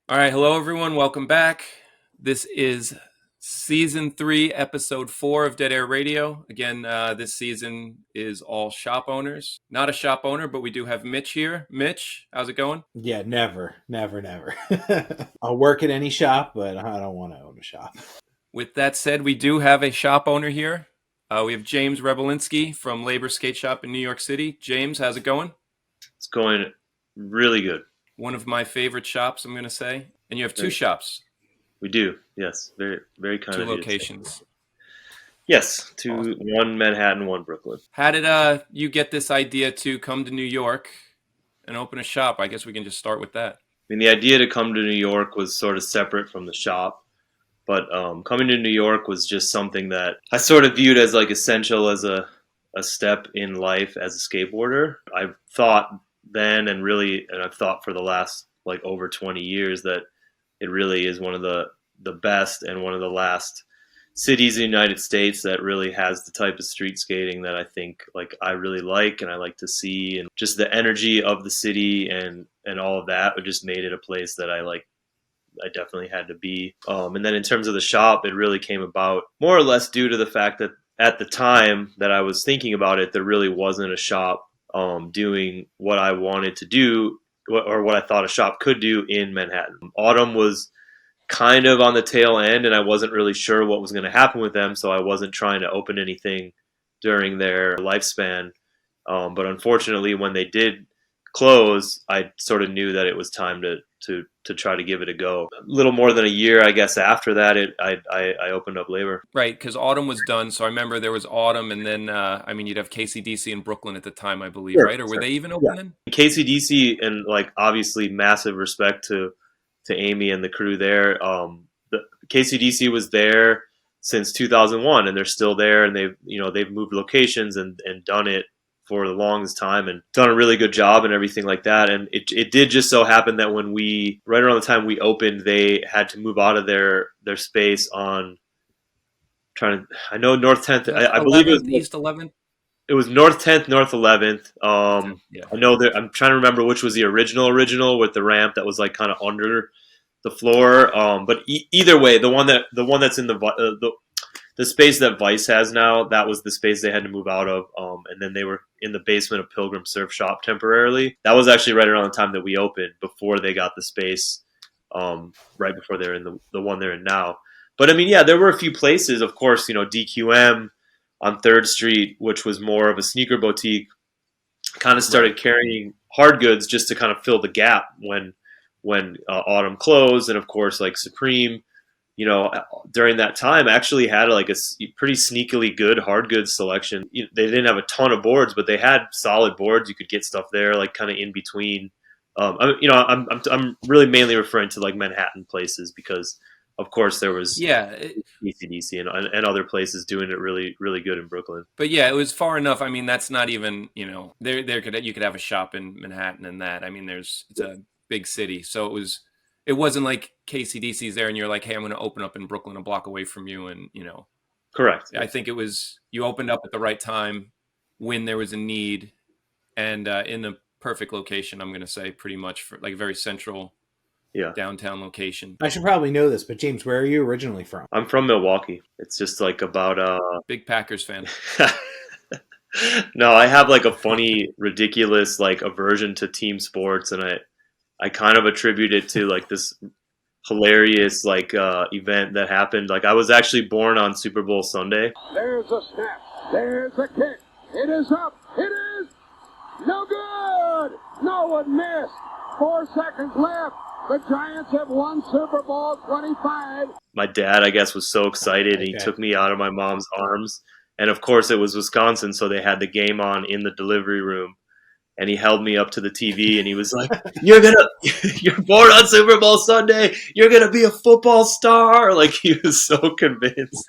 All right, hello everyone. Welcome back. This is season 3, episode 4 of Dead Air Radio. Again, this season is all shop owners. Not a shop owner, but we do have Mitch here. Mitch, how's it going? Yeah, never, never, never. I'll work at any shop, but I don't want to own a shop. With that said, we do have a shop owner here. We have James Rewolinski from Labor Skate Shop in New York City. James, how's it going? It's going really good. One of my favorite shops, I'm going to say. And you have two Very- shops, We do, yes. Very, very kind two of you. locations. Yes, Awesome. one Manhattan, one Brooklyn. How did you get this idea to come to New York and open a shop? I guess we can just start with that. I mean, the idea to come to New York was sort of separate from the shop, but coming to New York was just something that I sort of viewed as like essential as a step in life as a skateboarder. I've thought then and I've thought for the last like over 20 years that it really is one of the best and one of the last cities in the United States that really has the type of street skating that I think like I really like and I like to see, and just the energy of the city and all of that just made it a place that I like. I definitely had to be. And then in terms of the shop, it really came about more or less due to the fact that at the time that I was thinking about it, there really wasn't a shop doing what I wanted to do or what I thought a shop could do in Manhattan. Autumn was kind of on the tail end, and I wasn't really sure what was going to happen with them, so I wasn't trying to open anything during their lifespan. But unfortunately, when they did close, I sort of knew that it was time to try to give it a go. A little more than a year, I guess, after that, I opened up Labor. Right, because Autumn was done. So I remember there was Autumn, and then you'd have KCDC in Brooklyn at the time, I believe, Sure, right? Or were sure. they even Yeah. open then? KCDC, and like obviously massive respect to Amy and the crew there. The KCDC was there since 2001, and they're still there, and they've moved locations and done it for the longest time and done a really good job and everything like that. And it did just so happen that when right around the time we opened, they had to move out of their space on I know North 10th. I believe 11th, East 11th. it was North 10th, North 11th. Yeah. I know that I'm trying to remember which was the original with the ramp that was like kind of under the floor. But either way, the one that's in the space that Vice has now, that was the space they had to move out of. And then they were in the basement of Pilgrim Surf Shop temporarily. That was actually right around the time that we opened, before they got the space, right before they're in the one they're in now. But I mean, yeah, there were a few places, of course, DQM on 3rd Street, which was more of a sneaker boutique, kind of started carrying hard goods just to kind of fill the gap when Autumn closed. And of course, like Supreme, during that time actually had like a pretty sneakily good hard goods selection. They didn't have a ton of boards, but they had solid boards. You could get stuff there, like kind of in between. I'm really mainly referring to like Manhattan places, because of course there was Yeah, ECDC and other places doing it really, really good in Brooklyn. but yeah, it was far enough. I mean, that's not even, you could have a shop in Manhattan and that. I mean, it's a big city. So it wasn't like KCDC's there and you're like, hey, I'm going to open up in Brooklyn, a block away from you. And, Correct. I think it was, you opened up at the right time when there was a need and in the perfect location, I'm going to say, pretty much, for like very central Yeah. downtown location. I should probably know this, but James, where are you originally from? I'm from Milwaukee. It's just like about Big Packers fan. No, I have like a funny, ridiculous like aversion to team sports, and I kind of attribute it to like this hilarious like event that happened. Like, I was actually born on Super Bowl Sunday. There's a snap. There's a kick. It is up. It is no good. No one missed. 4 seconds left. The Giants have won Super Bowl 25. My dad, I guess, was so excited, and he took me out of my mom's arms. And of course, it was Wisconsin, so they had the game on in the delivery room. And he held me up to the TV, and he was like, you're born on Super Bowl Sunday. You're going to be a football star. Like, he was so convinced.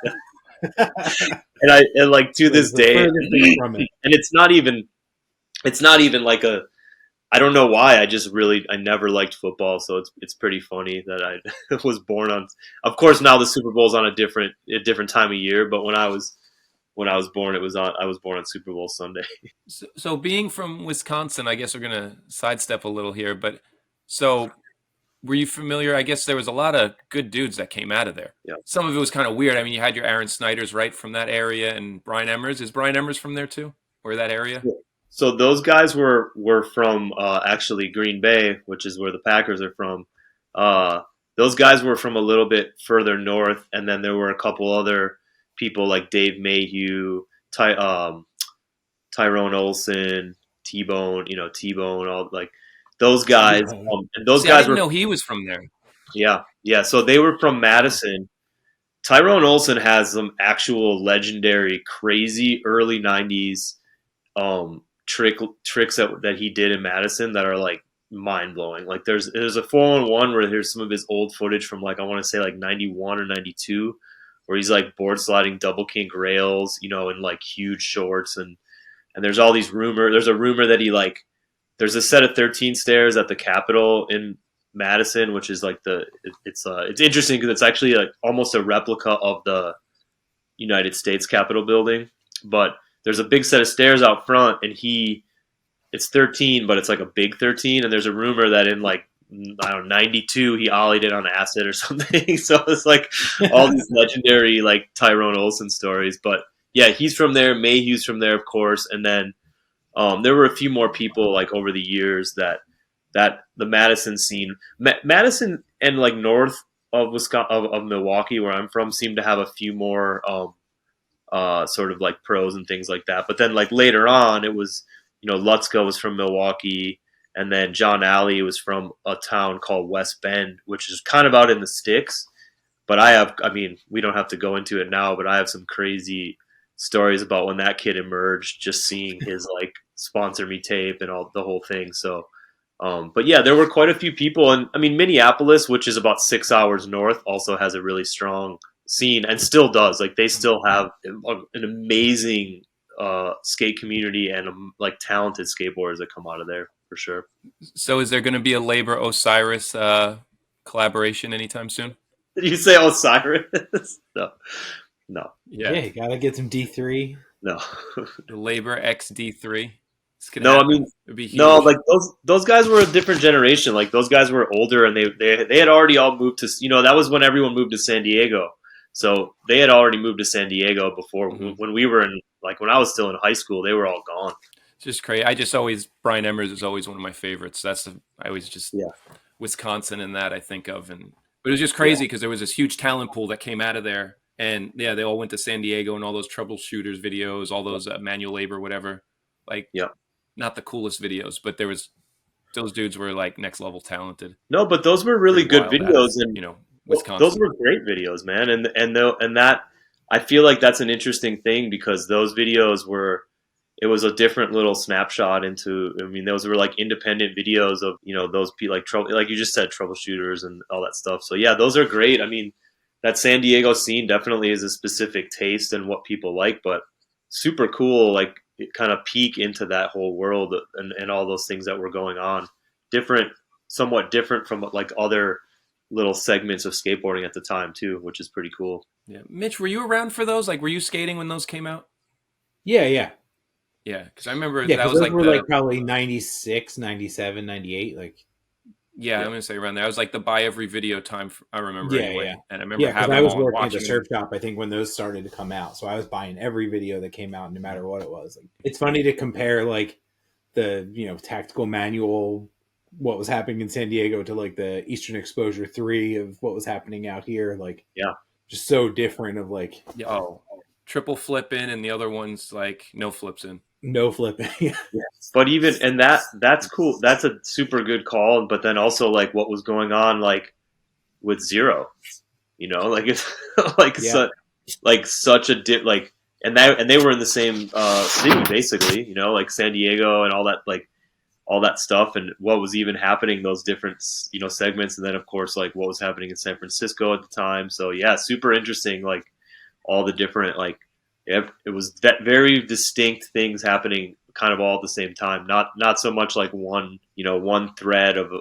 and like to this day, and it's not even like I don't know why. I never liked football. So it's pretty funny that I was born on, of course, now the Super Bowl's on a different time of year. But when I was born, I was born on Super Bowl Sunday. So being from Wisconsin, I guess we're going to sidestep a little here, but so were you familiar? I guess there was a lot of good dudes that came out of there. Yeah. Some of it was kind of weird. I mean, you had your Aaron Snyders right from that area, and Brian Emmers. Is Brian Emmers from there too, or that area? So those guys were from actually Green Bay, which is where the Packers are from. Those guys were from a little bit further north, and then there were a couple other people like Dave Mayhew, Tyrone Olson, T-Bone, T-Bone, all like those guys. And those See, I guys didn't were know he was from there. yeah. So they were from Madison. Tyrone Olson has some actual legendary, crazy early '90s tricks that he did in Madison that are like mind blowing. Like there's a 4-on-1 where there's some of his old footage from like I want to say like '91 or '92, where he's like board sliding double kink rails, in like huge shorts and there's all these rumors. There's a rumor that there's a set of 13 stairs at the Capitol in Madison, which is like it's interesting because it's actually like almost a replica of the United States Capitol building, but there's a big set of stairs out front, and it's 13, but it's like a big 13, and there's a rumor that in like I don't know 92 he ollied it on acid or something. So it's like all these legendary like Tyrone Olson stories, but yeah, he's from there. Mayhew's from there, of course, and then there were a few more people like over the years that the Madison scene, Madison and like north of Wisconsin, of Milwaukee, where I'm from, seem to have a few more sort of like pros and things like that. But then like later on, it was Lutzko was from Milwaukee, and then John Alley was from a town called West Bend, which is kind of out in the sticks. But I mean, we don't have to go into it now, but I have some crazy stories about when that kid emerged, just seeing his like sponsor me tape and all the whole thing. So, but yeah, there were quite a few people, and I mean, Minneapolis, which is about 6 hours north, also has a really strong scene and still does. Like they still have an amazing skate community and like talented skateboarders that come out of there for sure. So, is there going to be a Labor Osiris collaboration anytime soon? Did you say Osiris? No. Yeah, you gotta get some D3. No. The Labor XD3. No, I mean, no, like those guys were a different generation. Like those guys were older, and they had already all moved to. That was when everyone moved to San Diego. So they had already moved to San Diego before when we were in. Like when I was still in high school, they were all gone. It's just crazy. Brian Emmers is always one of my favorites. I always just Wisconsin and that I think of, but it was just crazy because there was this huge talent pool that came out of there. And yeah, they all went to San Diego and all those troubleshooters videos, all those manual labor, whatever. Like, not the coolest videos, but those dudes were like next level talented. No, but those were really good videos, and Wisconsin. Those were great videos, man. And that I feel like that's an interesting thing because those videos it was a different little snapshot into. I mean, those were like independent videos of those people like you just said, troubleshooters and all that stuff. So yeah, those are great. I mean. That San Diego scene definitely is a specific taste and what people like, but super cool, like kind of peek into that whole world and all those things that were going on. Somewhat different from like other little segments of skateboarding at the time too, which is pretty cool. Yeah. Mitch, were you around for those? Like, were you skating when those came out? Yeah. Yeah, because I remember that was like probably 96, 97, 98, like. Yeah, I'm gonna say around there. I was like the buy every video time. I remember anyway, and I remember because I was working at the surf shop. I think when those started to come out, so I was buying every video that came out, no matter what it was. Like, it's funny to compare like the tactical manual, what was happening in San Diego, to like the Eastern Exposure 3 of what was happening out here. Like, just so different. Of like, triple flip in, and the other one's like no flips in. No flipping. But that's cool. That's a super good call. But then also like what was going on like with Zero, like it's like such a like and they were in the same city basically, like San Diego and all that stuff and what was even happening, those different segments, and then of course like what was happening in San Francisco at the time. So yeah, super interesting. Like all the different like. It was that very distinct things happening kind of all at the same time. Not so much like one thread of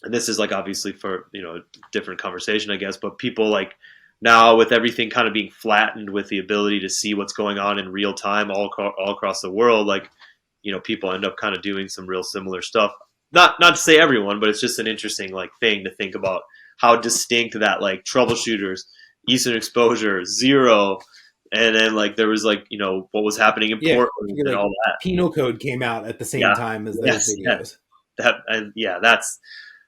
and this is like obviously for, different conversation, I guess, but people like now with everything kind of being flattened with the ability to see what's going on in real time all across the world, like, people end up kind of doing some real similar stuff. not to say everyone, but it's just an interesting like thing to think about how distinct that like troubleshooters, Eastern Exposure, Zero, and then like there was like what was happening in Yeah, Portland and like all that. Penal Code came out at the same Yeah. time as those Yes. videos. That's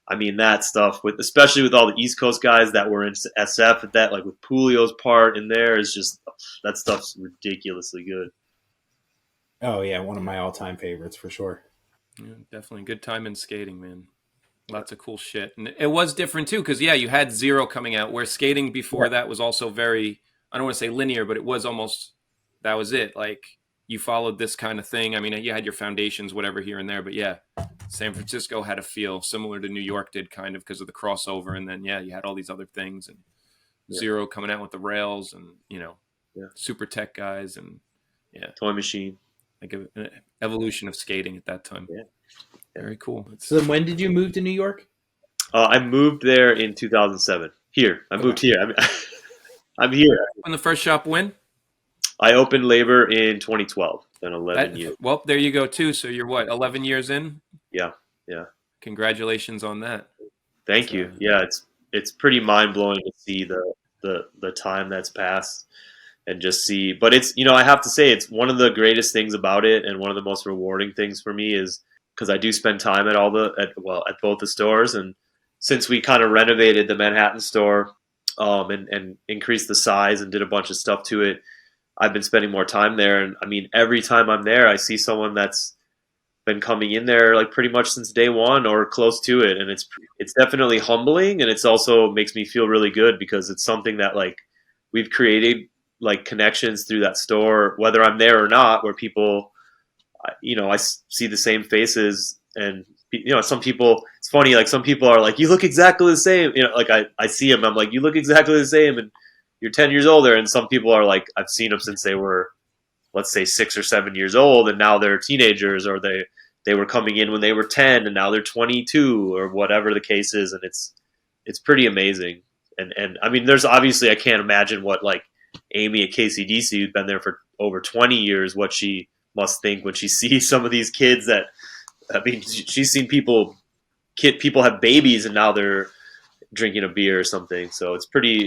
I mean that stuff with especially with all the East Coast guys that were in SF, that like with Pulio's part in there is just that stuff's ridiculously good. Oh yeah, one of my all-time favorites for sure. Yeah, definitely good time in skating, man. Lots of cool shit. And it was different too, because you had Zero coming out, where skating before that was also very, I don't want to say linear, but it was almost, that was it. Like, you followed this kind of thing. I mean, you had your foundations, whatever, here and there, but yeah, San Francisco had a feel similar to New York did, kind of, because of the crossover. And then, you had all these other things, and Zero coming out with the rails, and, super tech guys, and Toy Machine. Like an evolution of skating at that time. Yeah. Very cool. So then when did you move to New York? I moved there in 2007. Here. I moved here. I'm here. When the first shop win? I opened labor in 2012. Been 11 years. Well, there you go too. So you're what, 11 years in? Yeah. Congratulations on that. Thank you. Yeah, it's pretty mind blowing to see the time that's passed and just see. But it's I have to say it's one of the greatest things about it, and one of the most rewarding things for me is because I do spend time at at both the stores, and since we kind of renovated the Manhattan store and increased the size and did a bunch of stuff to it, I've been spending more time there. And I mean, every time I'm there, I see someone that's been coming in there like pretty much since day one or close to it, and it's definitely humbling, and it's also makes me feel really good because it's something that like we've created like connections through that store, whether I'm there or not, where people, I see the same faces, and some people, it's funny, like some people are like, you look exactly the same, like I see them, I'm like, you look exactly the same, and you're 10 years older, and some people are like, I've seen them since they were, let's say 6 or 7 years old, and now they're teenagers, or they were coming in when they were 10 and now they're 22, or whatever the case is, and it's pretty amazing. And I mean, there's obviously, I can't imagine what like Amy at KCDC, who's been there for over 20 years, what she must think when she sees some of these kids that, I mean, she's seen people have babies and now they're drinking a beer or something. So it's pretty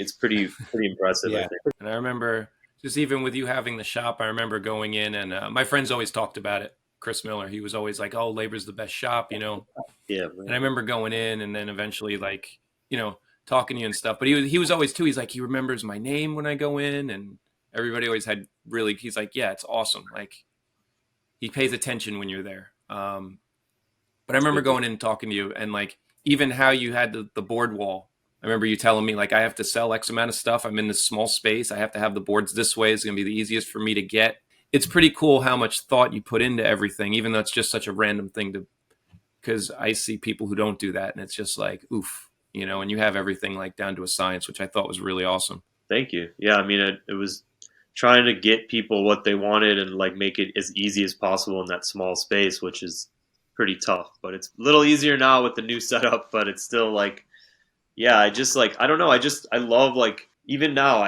impressive. Yeah. I think. And I remember just even with you having the shop, I remember going in, and my friends always talked about it. Chris Miller, he was always like, oh, Labor's the best shop, Yeah. Man. And I remember going in and then eventually like, talking to you and stuff. But he was always too, he's like, he remembers my name when I go in, and everybody always had really, he's like, yeah, it's awesome. Like, he pays attention when you're there. But I remember going in and talking to you, and like even how you had the board wall. I remember you telling me like, I have to sell X amount of stuff. I'm in this small space. I have to have the boards this way. It's going to be the easiest for me to get. It's pretty cool how much thought you put into everything, even though it's just such a random thing because I see people who don't do that, and it's just like, oof, and you have everything like down to a science, which I thought was really awesome. Thank you. Yeah. I mean, it was trying to get people what they wanted and like make it as easy as possible in that small space, which is pretty tough, but it's a little easier now with the new setup, but it's still like, yeah, I just like, I don't know. I love like, even now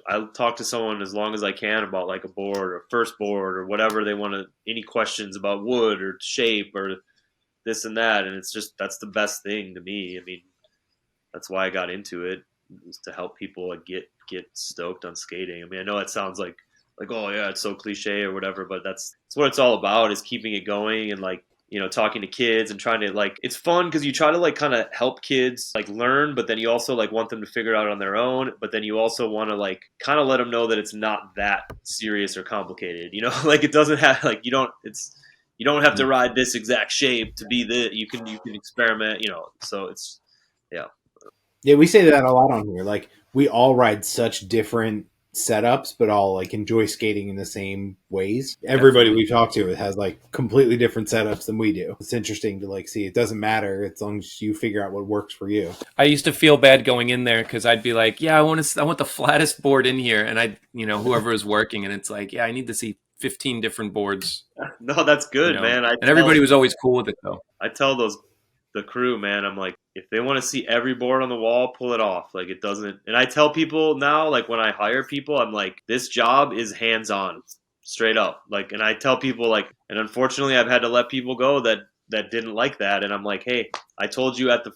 I'll talk to someone as long as I can about like a board or first board or whatever they want to, any questions about wood or shape or this and that. And it's just, that's the best thing to me. I mean, that's why I got into it, was to help people like, get stoked on skating. I mean, I know it sounds like, oh yeah, it's so cliche or whatever, but that's what it's all about, is keeping it going and like, talking to kids and trying to like, it's fun because you try to like kind of help kids like learn, but then you also like want them to figure it out on their own, but then you also want to like kind of let them know that it's not that serious or complicated, like it doesn't have like, you don't have to ride this exact shape to be you can experiment, so it's, Yeah, we say that a lot on here. Like, we all ride such different setups, but all like enjoy skating in the same ways. Everybody we talk to has like completely different setups than we do. It's interesting to like see. It doesn't matter as long as you figure out what works for you. I used to feel bad going in there because I'd be like, yeah, I want the flattest board in here, and I, whoever is working, and it's like, yeah, I need to see 15 different boards. No, that's good, man. And everybody was always cool with it though. I tell the crew, man, I'm like, if they want to see every board on the wall, pull it off. Like, it doesn't. And I tell people now, like when I hire people, I'm like, this job is hands-on, straight up. Like, and I tell people like, and unfortunately I've had to let people go that that didn't like that, and I'm like, hey, I told you at the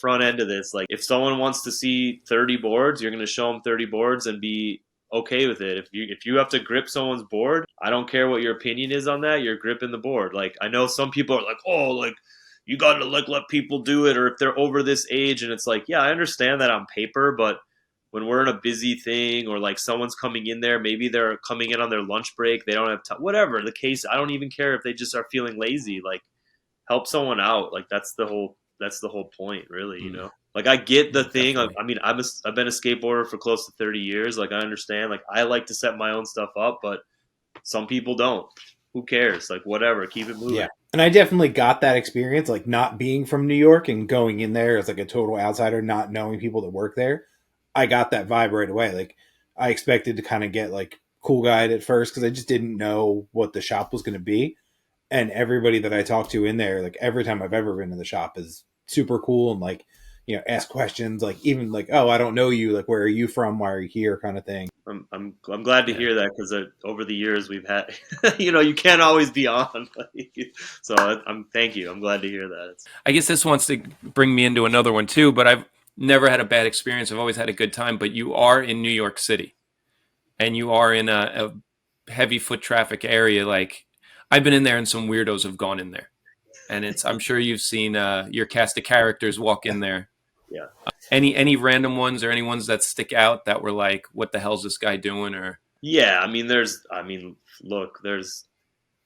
front end of this, like, if someone wants to see 30 boards, you're going to show them 30 boards and be okay with it. If you have to grip someone's board, I don't care what your opinion is on that. You're gripping the board. Like, I know some people are like, oh, like, you got to like let people do it, or if they're over this age, and it's like, yeah, I understand that on paper, but when we're in a busy thing, or like someone's coming in there, maybe they're coming in on their lunch break, they don't have time, whatever the case, I don't even care if they just are feeling lazy. Like, help someone out. Like, that's the whole point, really. You know, like, I get the thing. Like, I mean, I've been a skateboarder for close to 30 years. Like, I understand. Like, I like to set my own stuff up, but some people don't. Who cares? Like, whatever, keep it moving. Yeah. And I definitely got that experience, like not being from New York and going in there as like a total outsider, not knowing people that work there. I got that vibe right away. Like, I expected to kind of get like cool guy at first because I just didn't know what the shop was going to be. And everybody that I talked to in there, like every time I've ever been to the shop, is super cool and like, you know, ask questions, like even like, oh, I don't know you, like where are you from, why are you here, kind of thing. I'm glad to hear that, because over the years we've had, you know, you can't always be on. So thank you. I'm glad to hear that. I guess this wants to bring me into another one too, but I've never had a bad experience. I've always had a good time. But you are in New York City, and you are in a heavy foot traffic area. Like, I've been in there, and some weirdos have gone in there, and I'm sure you've seen your cast of characters walk in there. Yeah. Any random ones, or any ones that stick out that were like, what the hell's this guy doing? Or yeah, I mean, look, there's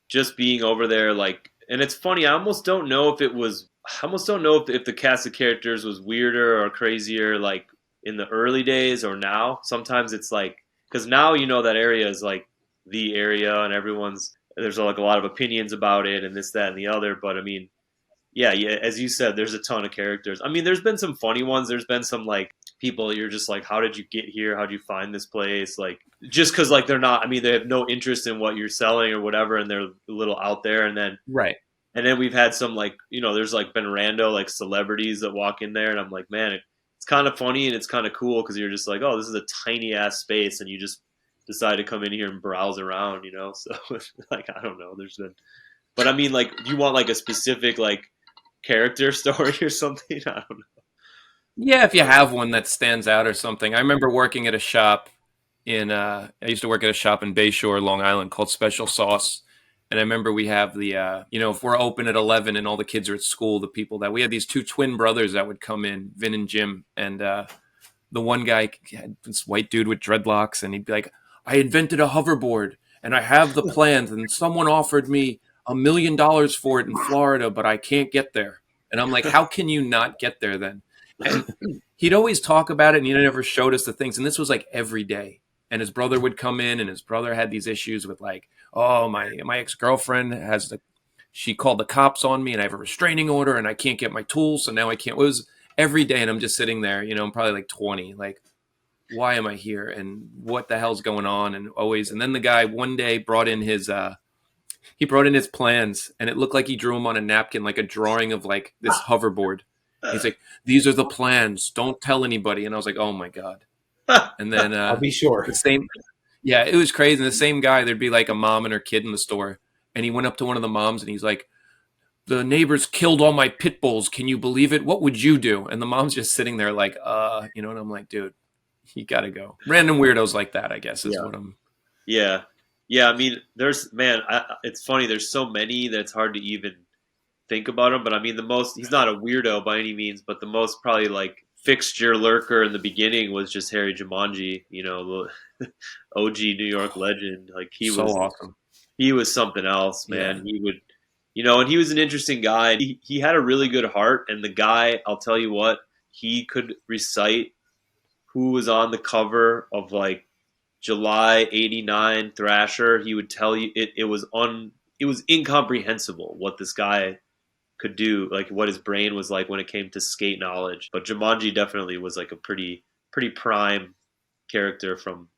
just being over there, like, and it's funny. I almost don't know if the cast of characters was weirder or crazier, like in the early days or now. Sometimes it's like, because now, you know, that area is like the area, and there's like a lot of opinions about it and this, that, and the other. But I mean, yeah, as you said, there's a ton of characters. I mean, there's been some funny ones. There's been some like people you're just like, how did you get here? How did you find this place? Like, just because like they're not, I mean, they have no interest in what you're selling or whatever, and they're a little out there. And then right. And then we've had some, like, you know, there's like been rando like celebrities that walk in there, and I'm like, man, it's kind of funny and it's kind of cool, because you're just like, oh, this is a tiny ass space, and you just decide to come in here and browse around, you know. So like, I don't know, there's been, but I mean, like, do you want like a specific like character story or something? I don't know. Yeah, if you have one that stands out or something. I remember working at a shop I used to work at a shop in Bayshore, Long Island, called Special Sauce. And I remember we have the, if we're open at 11 and all the kids are at school, we had these two twin brothers that would come in, Vin and Jim. And the one guy had this white dude with dreadlocks, and he'd be like, I invented a hoverboard and I have the plans, and someone offered me $1 million for it in Florida, but I can't get there. And I'm like, how can you not get there then? And he'd always talk about it, and he never showed us the things. And this was like every day. And his brother would come in, and his brother had these issues with like, oh, my ex-girlfriend she called the cops on me, and I have a restraining order, and I can't get my tools, so now I can't. It was every day, and I'm just sitting there, I'm probably like 20, like, why am I here? And what the hell's going on? And then the guy one day brought in his plans, and it looked like he drew them on a napkin, like a drawing of like this hoverboard. He's like, these are the plans. Don't tell anybody. And I was like, oh my God. And then I'll be sure. Yeah, it was crazy. And the same guy, there'd be like a mom and her kid in the store. And he went up to one of the moms, and he's like, the neighbors killed all my pit bulls. Can you believe it? What would you do? And the mom's just sitting there like, and I'm like, dude, you got to go. Random weirdos like that, I guess, is what I'm. Yeah. I mean, it's funny. There's so many that it's hard to even think about him. But I mean, he's not a weirdo by any means, but the most probably like fixture lurker in the beginning was just Harry Jumanji, the OG New York legend. Like, he was awesome. He was something else, man. Yeah. He would, and he was an interesting guy. He had a really good heart. And the guy, I'll tell you what, he could recite who was on the cover of like July '89 Thrasher. He would tell you it was incomprehensible what this guy could do, like what his brain was like when it came to skate knowledge. But Jumanji definitely was like a pretty prime character from,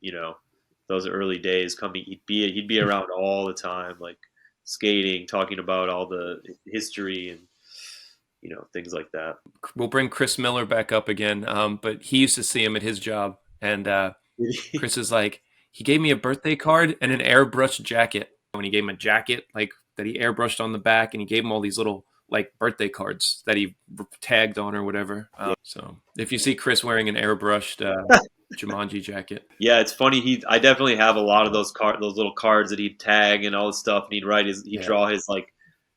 those early days. He'd be around all the time, like skating, talking about all the history and things like that. We'll bring Chris Miller back up again, but he used to see him at his job, and Chris is like, he gave me a birthday card and an airbrushed jacket. When he gave him a jacket like that he airbrushed on the back, and he gave him all these little like birthday cards that he tagged on or whatever. So if you see Chris wearing an airbrushed Jumanji jacket, yeah, it's funny. I definitely have a lot of those little cards that he'd tag and all this stuff, and he'd draw his like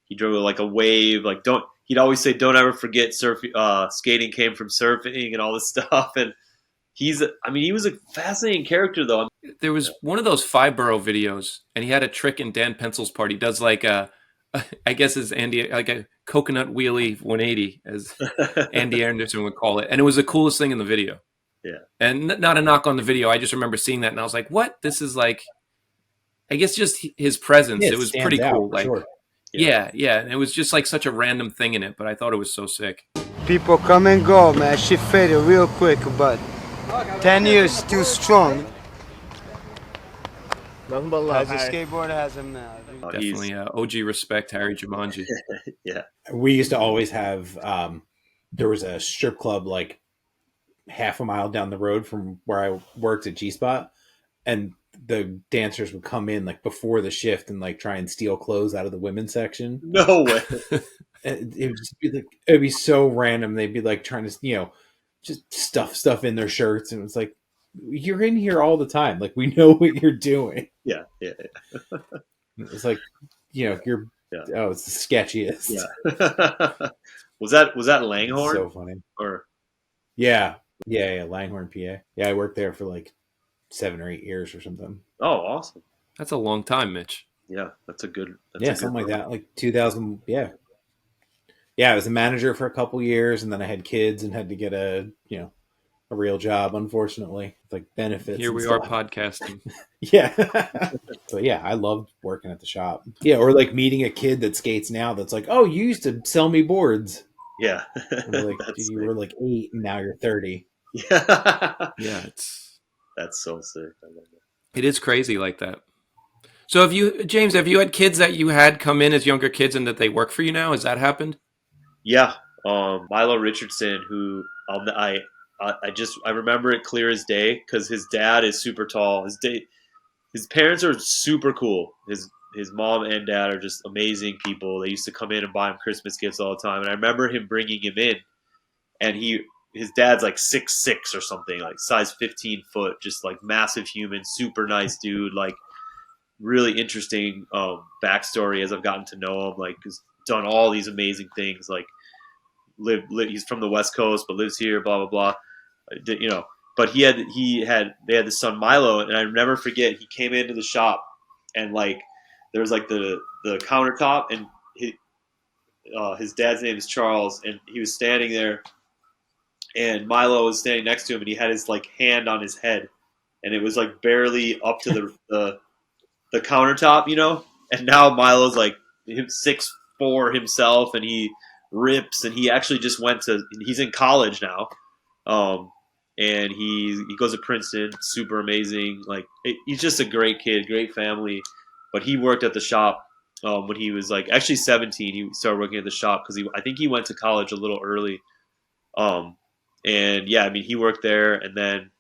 he drew like a wave, like he'd always say don't ever forget skating came from surfing and all this stuff. And he was a fascinating character though. There was one of those Five Borough videos, and he had a trick in Dan Pencil's part. He does like I guess as Andy, like a coconut wheelie 180, as Andy Anderson would call it. And it was the coolest thing in the video. Yeah. And not a knock on the video. I just remember seeing that and I was like, what? This is like, I guess just his presence. Yeah, it was pretty cool. Like, sure. Yeah. And it was just like such a random thing in it, but I thought it was so sick. People come and go, man. She faded real quick, but 10 years still strong. Nothing but love. As a skateboarder has him now. Definitely OG respect, Harry Jumanji. Yeah. We used to always have, there was a strip club like half a mile down the road from where I worked at G-Spot, and the dancers would come in like before the shift and like try and steal clothes out of the women's section. No way. It would just be like, it'd be so random. They'd be like trying to, just stuff in their shirts. And it was like, you're in here all the time. Like, we know what you're doing. Yeah. It's like, it's the sketchiest. Yeah. Was that Langhorne? So funny. Or Yeah, Langhorne, PA. Yeah, I worked there for like 7 or 8 years or something. Oh, awesome. That's a long time, Mitch. Yeah, that's a good. Something like that. Like 2000. Yeah. Yeah, I was a manager for a couple years, and then I had kids and had to get a real job. Unfortunately, it's like benefits. Here we are podcasting. Yeah. So yeah, I loved working at the shop. Yeah, or like meeting a kid that skates now. That's like, oh, you used to sell me boards. Yeah. Like, you were like 8 and now you're 30. Yeah. Yeah, that's so sick. I love it. It is crazy like that. So James, have you had kids that you had come in as younger kids and that they work for you now? Has that happened? Yeah. Milo Richardson, who I remember it clear as day because his dad is super tall. His parents are super cool. His mom and dad are just amazing people. They used to come in and buy him Christmas gifts all the time. And I remember him bringing him in, and his dad's like 6'6" or something, like size 15 foot, just like massive human, super nice dude, like really interesting backstory as I've gotten to know him. Like, he's done all these amazing things. Like, he's from the West Coast but lives here, blah blah blah. But they had this son Milo, and I never forget, he came into the shop and like there was like the countertop, and his dad's name is Charles, and he was standing there, and Milo was standing next to him, and he had his like hand on his head, and it was like barely up to the countertop, and now Milo's like 6'4" himself, and he rips, and he actually just he's in college now, and he goes to Princeton, super amazing. Like, he's just a great kid, great family. But he worked at the shop when he was like actually 17. He started working at the shop because I think he went to college a little early. And yeah, I mean, he worked there, and then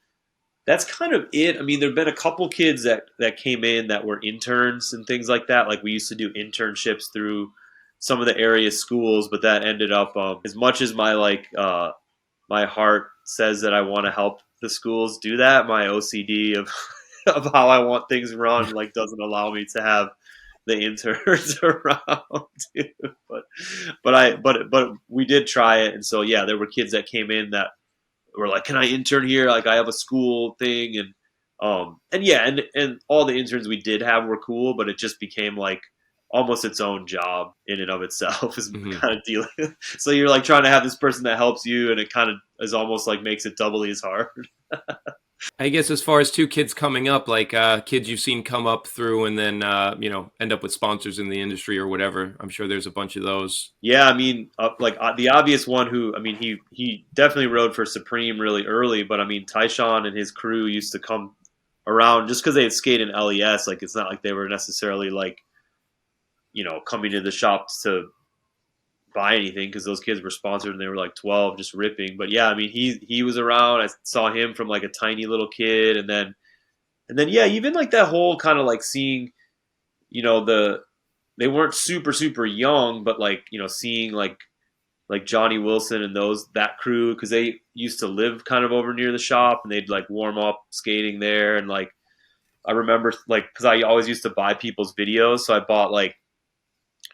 that's kind of it. I mean, there've been a couple kids that came in that were interns and things like that. Like, we used to do internships through some of the area schools, but that ended up as much as my my heart says that I want to help the schools do that, my OCD of how I want things run like doesn't allow me to have the interns around too. But we did try it, and so yeah, there were kids that came in that were like, "Can I intern here? Like, I have a school thing," and yeah, and all the interns we did have were cool, but it just became like almost its own job in and of itself is kind of dealing. So you're like trying to have this person that helps you, and it kind of is almost like makes it doubly as hard. I guess as far as two kids coming up, like kids you've seen come up through and then, end up with sponsors in the industry or whatever. I'm sure there's a bunch of those. Yeah, I mean, the obvious one who, I mean, he definitely rode for Supreme really early, but I mean, Tyshawn and his crew used to come around just because they had skated in LES. Like, it's not like they were necessarily like, coming to the shops to buy anything, because those kids were sponsored and they were like 12, just ripping. But yeah, I mean, he was around. I saw him from like a tiny little kid, and then yeah, even like that whole kind of like seeing, they weren't super young, but like, you know, seeing like Johnny Wilson and that crew, because they used to live kind of over near the shop, and they'd like warm up skating there. And like I remember, like, because I always used to buy people's videos, so I bought like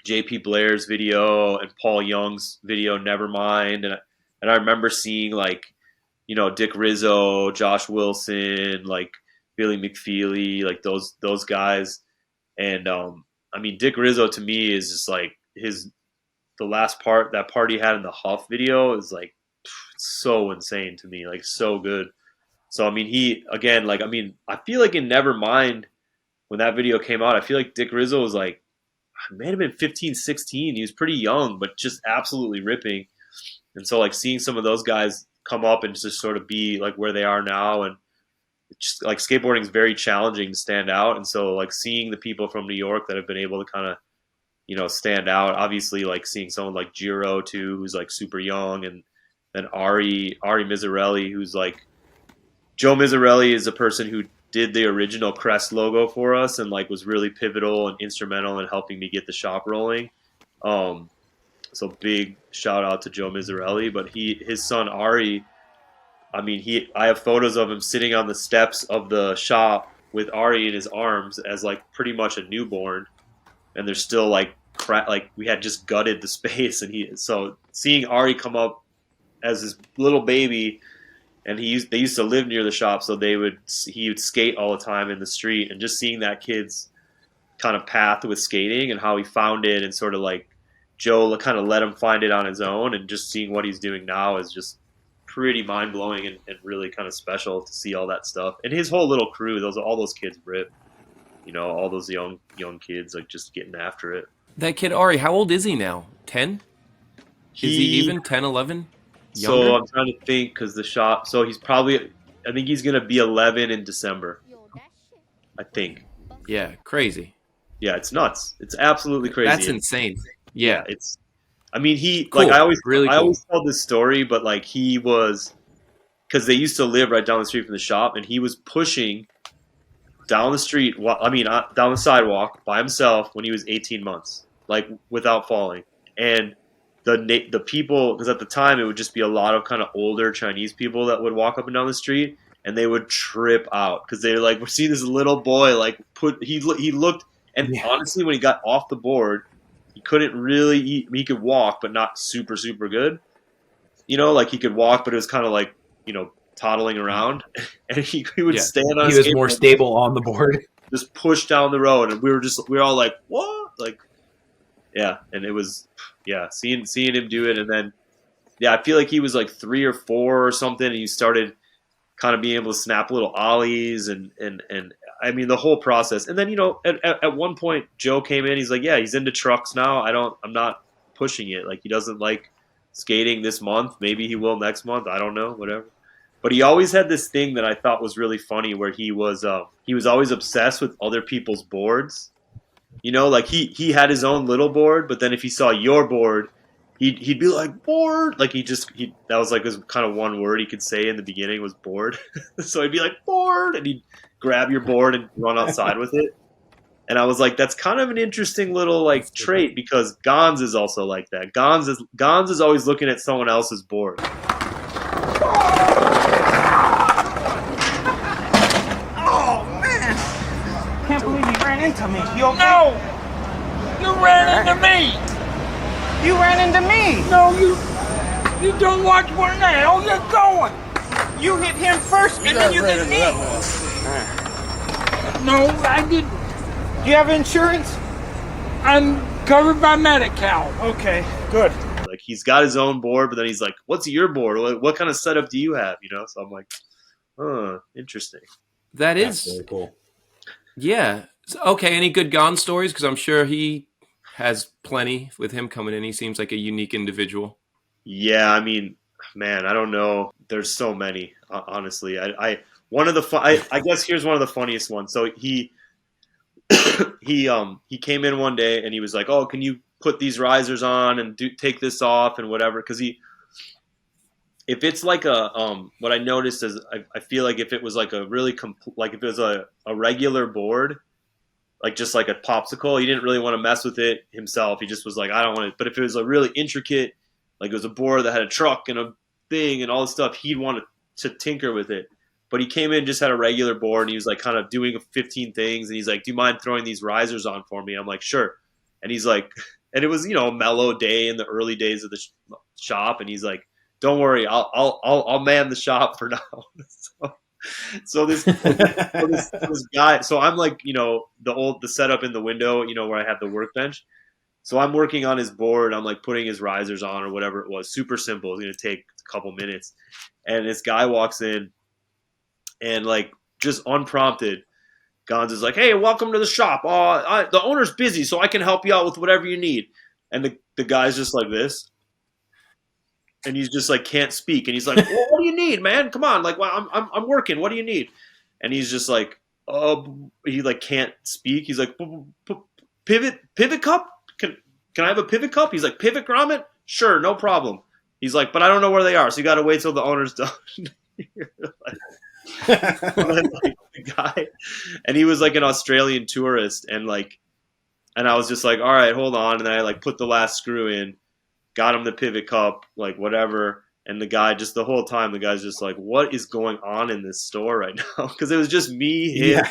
JP Blair's video and Paul Young's video, Nevermind, and I remember seeing like, you know, Dick Rizzo, Josh Wilson, like Billy McFeely, like those guys. And I mean, Dick Rizzo to me is just like the last part, that part he had in the Huff video is like so insane to me, like so good. So I mean, he again, like I mean, I feel like in Nevermind when that video came out, I feel like Dick Rizzo was like, may have been 15, 16. He was pretty young, but just absolutely ripping. And so like seeing some of those guys come up and just sort of be like where they are now, and just like skateboarding is very challenging to stand out. And so like seeing the people from New York that have been able to kind of, you know, stand out, obviously like seeing someone like Giro too, who's like super young, and then Ari Mizzarelli, who's like, Joe Mizzarelli is a person who did the original Crest logo for us and like was really pivotal and instrumental in helping me get the shop rolling. So big shout out to Joe Mizzarelli. But his son Ari, I mean, I have photos of him sitting on the steps of the shop with Ari in his arms as like pretty much a newborn, and there's still like like we had just gutted the space, and so seeing Ari come up as his little baby. And they used to live near the shop, so he would skate all the time in the street, and just seeing that kid's kind of path with skating and how he found it, and sort of like Joe kind of let him find it on his own, and just seeing what he's doing now is just pretty mind blowing and really kind of special to see all that stuff. And his whole little crew, all those kids rip, you know, all those young kids like just getting after it. That kid Ari, how old is he now? 10? Is he even 10, 11? Younger? So I'm trying to think, because the shop. So he's probably, I think he's gonna be 11 in December. I think. Yeah, crazy. Yeah, it's nuts. It's absolutely crazy. That's insane. Yeah, it's. I mean, cool. like I always really cool. I always tell this story, but like he was, because they used to live right down the street from the shop, and he was pushing down the street. I mean, down the sidewalk by himself when he was 18 months, like without falling. And the people, because at the time it would just be a lot of kind of older Chinese people that would walk up and down the street, and they would trip out because they're like, we're seeing this little boy like he looked, and honestly when he got off the board, he couldn't really eat. He could walk, but not super good. You know, like he could walk, but it was kind of like, you know, toddling around, and he would stand on. He was more stable on the board. Just push down the road, and we were all like, what? Like, yeah, and it was, yeah, seeing him do it, and then, yeah, I feel like he was like 3 or 4 or something, and he started kind of being able to snap little ollies, and I mean the whole process. And then, you know, at one point Joe came in, he's like, yeah, he's into trucks now. I'm not pushing it. Like, he doesn't like skating this month. Maybe he will next month. I don't know, whatever. But he always had this thing that I thought was really funny, where he was always obsessed with other people's boards. You know, like he had his own little board, but then if he saw your board, he'd be like, board. Like that was like his kind of one word he could say in the beginning was board. So he'd be like, board, and he'd grab your board and run outside with it. And I was like, that's kind of an interesting little like trait, because Gonz is also like that. Gonz is always looking at someone else's board. Can't believe you ran into me. You okay? No! You ran into me! You ran into me! No, you don't watch where the hell you're going! You hit him first, and then you hit me! No, I didn't. Do you have insurance? I'm covered by Medi-Cal. Okay, good. Like, he's got his own board, but then he's like, what's your board? What kind of setup do you have? You know? So I'm like, interesting. That's really cool. Yeah. Okay, any good Gon stories? Because I'm sure he has plenty with him coming in. He seems like a unique individual. Yeah, I mean, man, I don't know. There's so many, honestly. I guess here's one of the funniest ones. So he came in one day and he was like, oh, can you put these risers on and take this off and whatever? Because if it's like what I noticed is I feel like if it was like a really if it was a regular board, like just like a popsicle. He didn't really want to mess with it himself. He just was like, I don't want to. But if it was a really intricate, like it was a board that had a truck and a thing and all this stuff, he'd want to tinker with it. But he came in, just had a regular board, and he was like kind of doing 15 things. And he's like, do you mind throwing these risers on for me? I'm like, sure. And he's like, and it was, you know, a mellow day in the early days of the shop. And he's like, don't worry, I'll man the shop for now. So this guy, so I'm like, you know, the setup in the window, you know, where I have the workbench. So I'm working on his board. I'm like putting his risers on or whatever it was. Super simple. It's going to take a couple minutes. And this guy walks in and like just unprompted, Gonz is like, hey, welcome to the shop. The owner's busy, so I can help you out with whatever you need. And the guy's just like this. And he's just like can't speak, and he's like, well, "What do you need, man? Come on, like, well, I'm working. What do you need?" And he's just like, he like can't speak. He's like, pivot cup. Can I have a pivot cup? He's like, pivot grommet. Sure, no problem. He's like, but I don't know where they are, so you got to wait till the owner's done. Like, the guy, and he was like an Australian tourist, and I was just like, all right, hold on, and then I like put the last screw in. Got him the pivot cup, like whatever. And the guy just the whole time, the guy's just like, what is going on in this store right now? Because it was just me, him,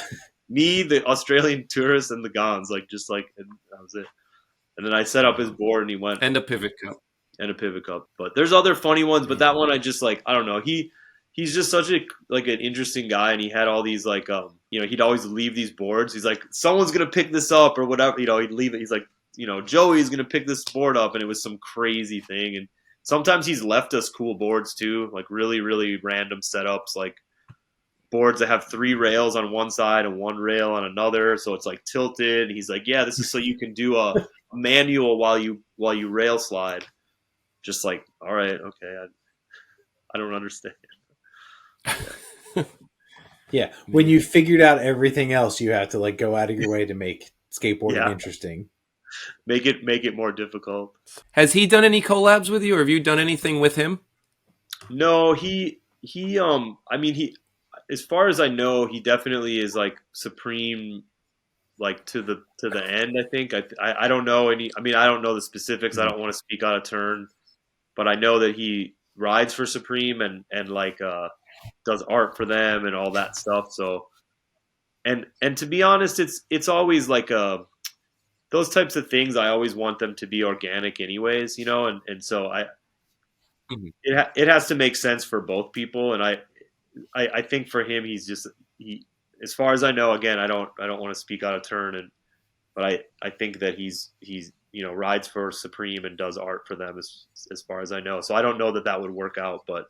me, the Australian tourist, and the Gonz. Like, just like, and that was it. And then I set up his board and he went. And a pivot cup. And a pivot cup. But there's other funny ones, but that one I just like, I don't know. He's just such a like an interesting guy, and he had all these like you know, he'd always leave these boards. He's like, someone's gonna pick this up or whatever, you know, he'd leave it. He's like, you know, Joey's going to pick this board up, and it was some crazy thing. And sometimes he's left us cool boards too, like really, really random setups, like boards that have 3 rails on one side and 1 rail on another. So it's like tilted. And he's like, yeah, this is so you can do a manual while you rail slide. Just like, all right, okay. I don't understand. Yeah. When you figured out everything else, you have to like go out of your way to make skateboarding interesting. Make it more difficult. Has he done any collabs with you, or have you done anything with him? No, he I mean, he, as far as I know, he definitely is like Supreme, like to the end. I think I don't know any. I mean, I don't know the specifics. I don't want to speak out of turn, but I know that he rides for Supreme and like does art for them and all that stuff. So, and to be honest, it's always like those types of things, I always want them to be organic anyways, you know, and so it has to make sense for both people. And I think for him, he, as far as I know, again, I don't want to speak out of turn, but I think that he's, you know, rides for Supreme and does art for them as far as I know. So I don't know that would work out, but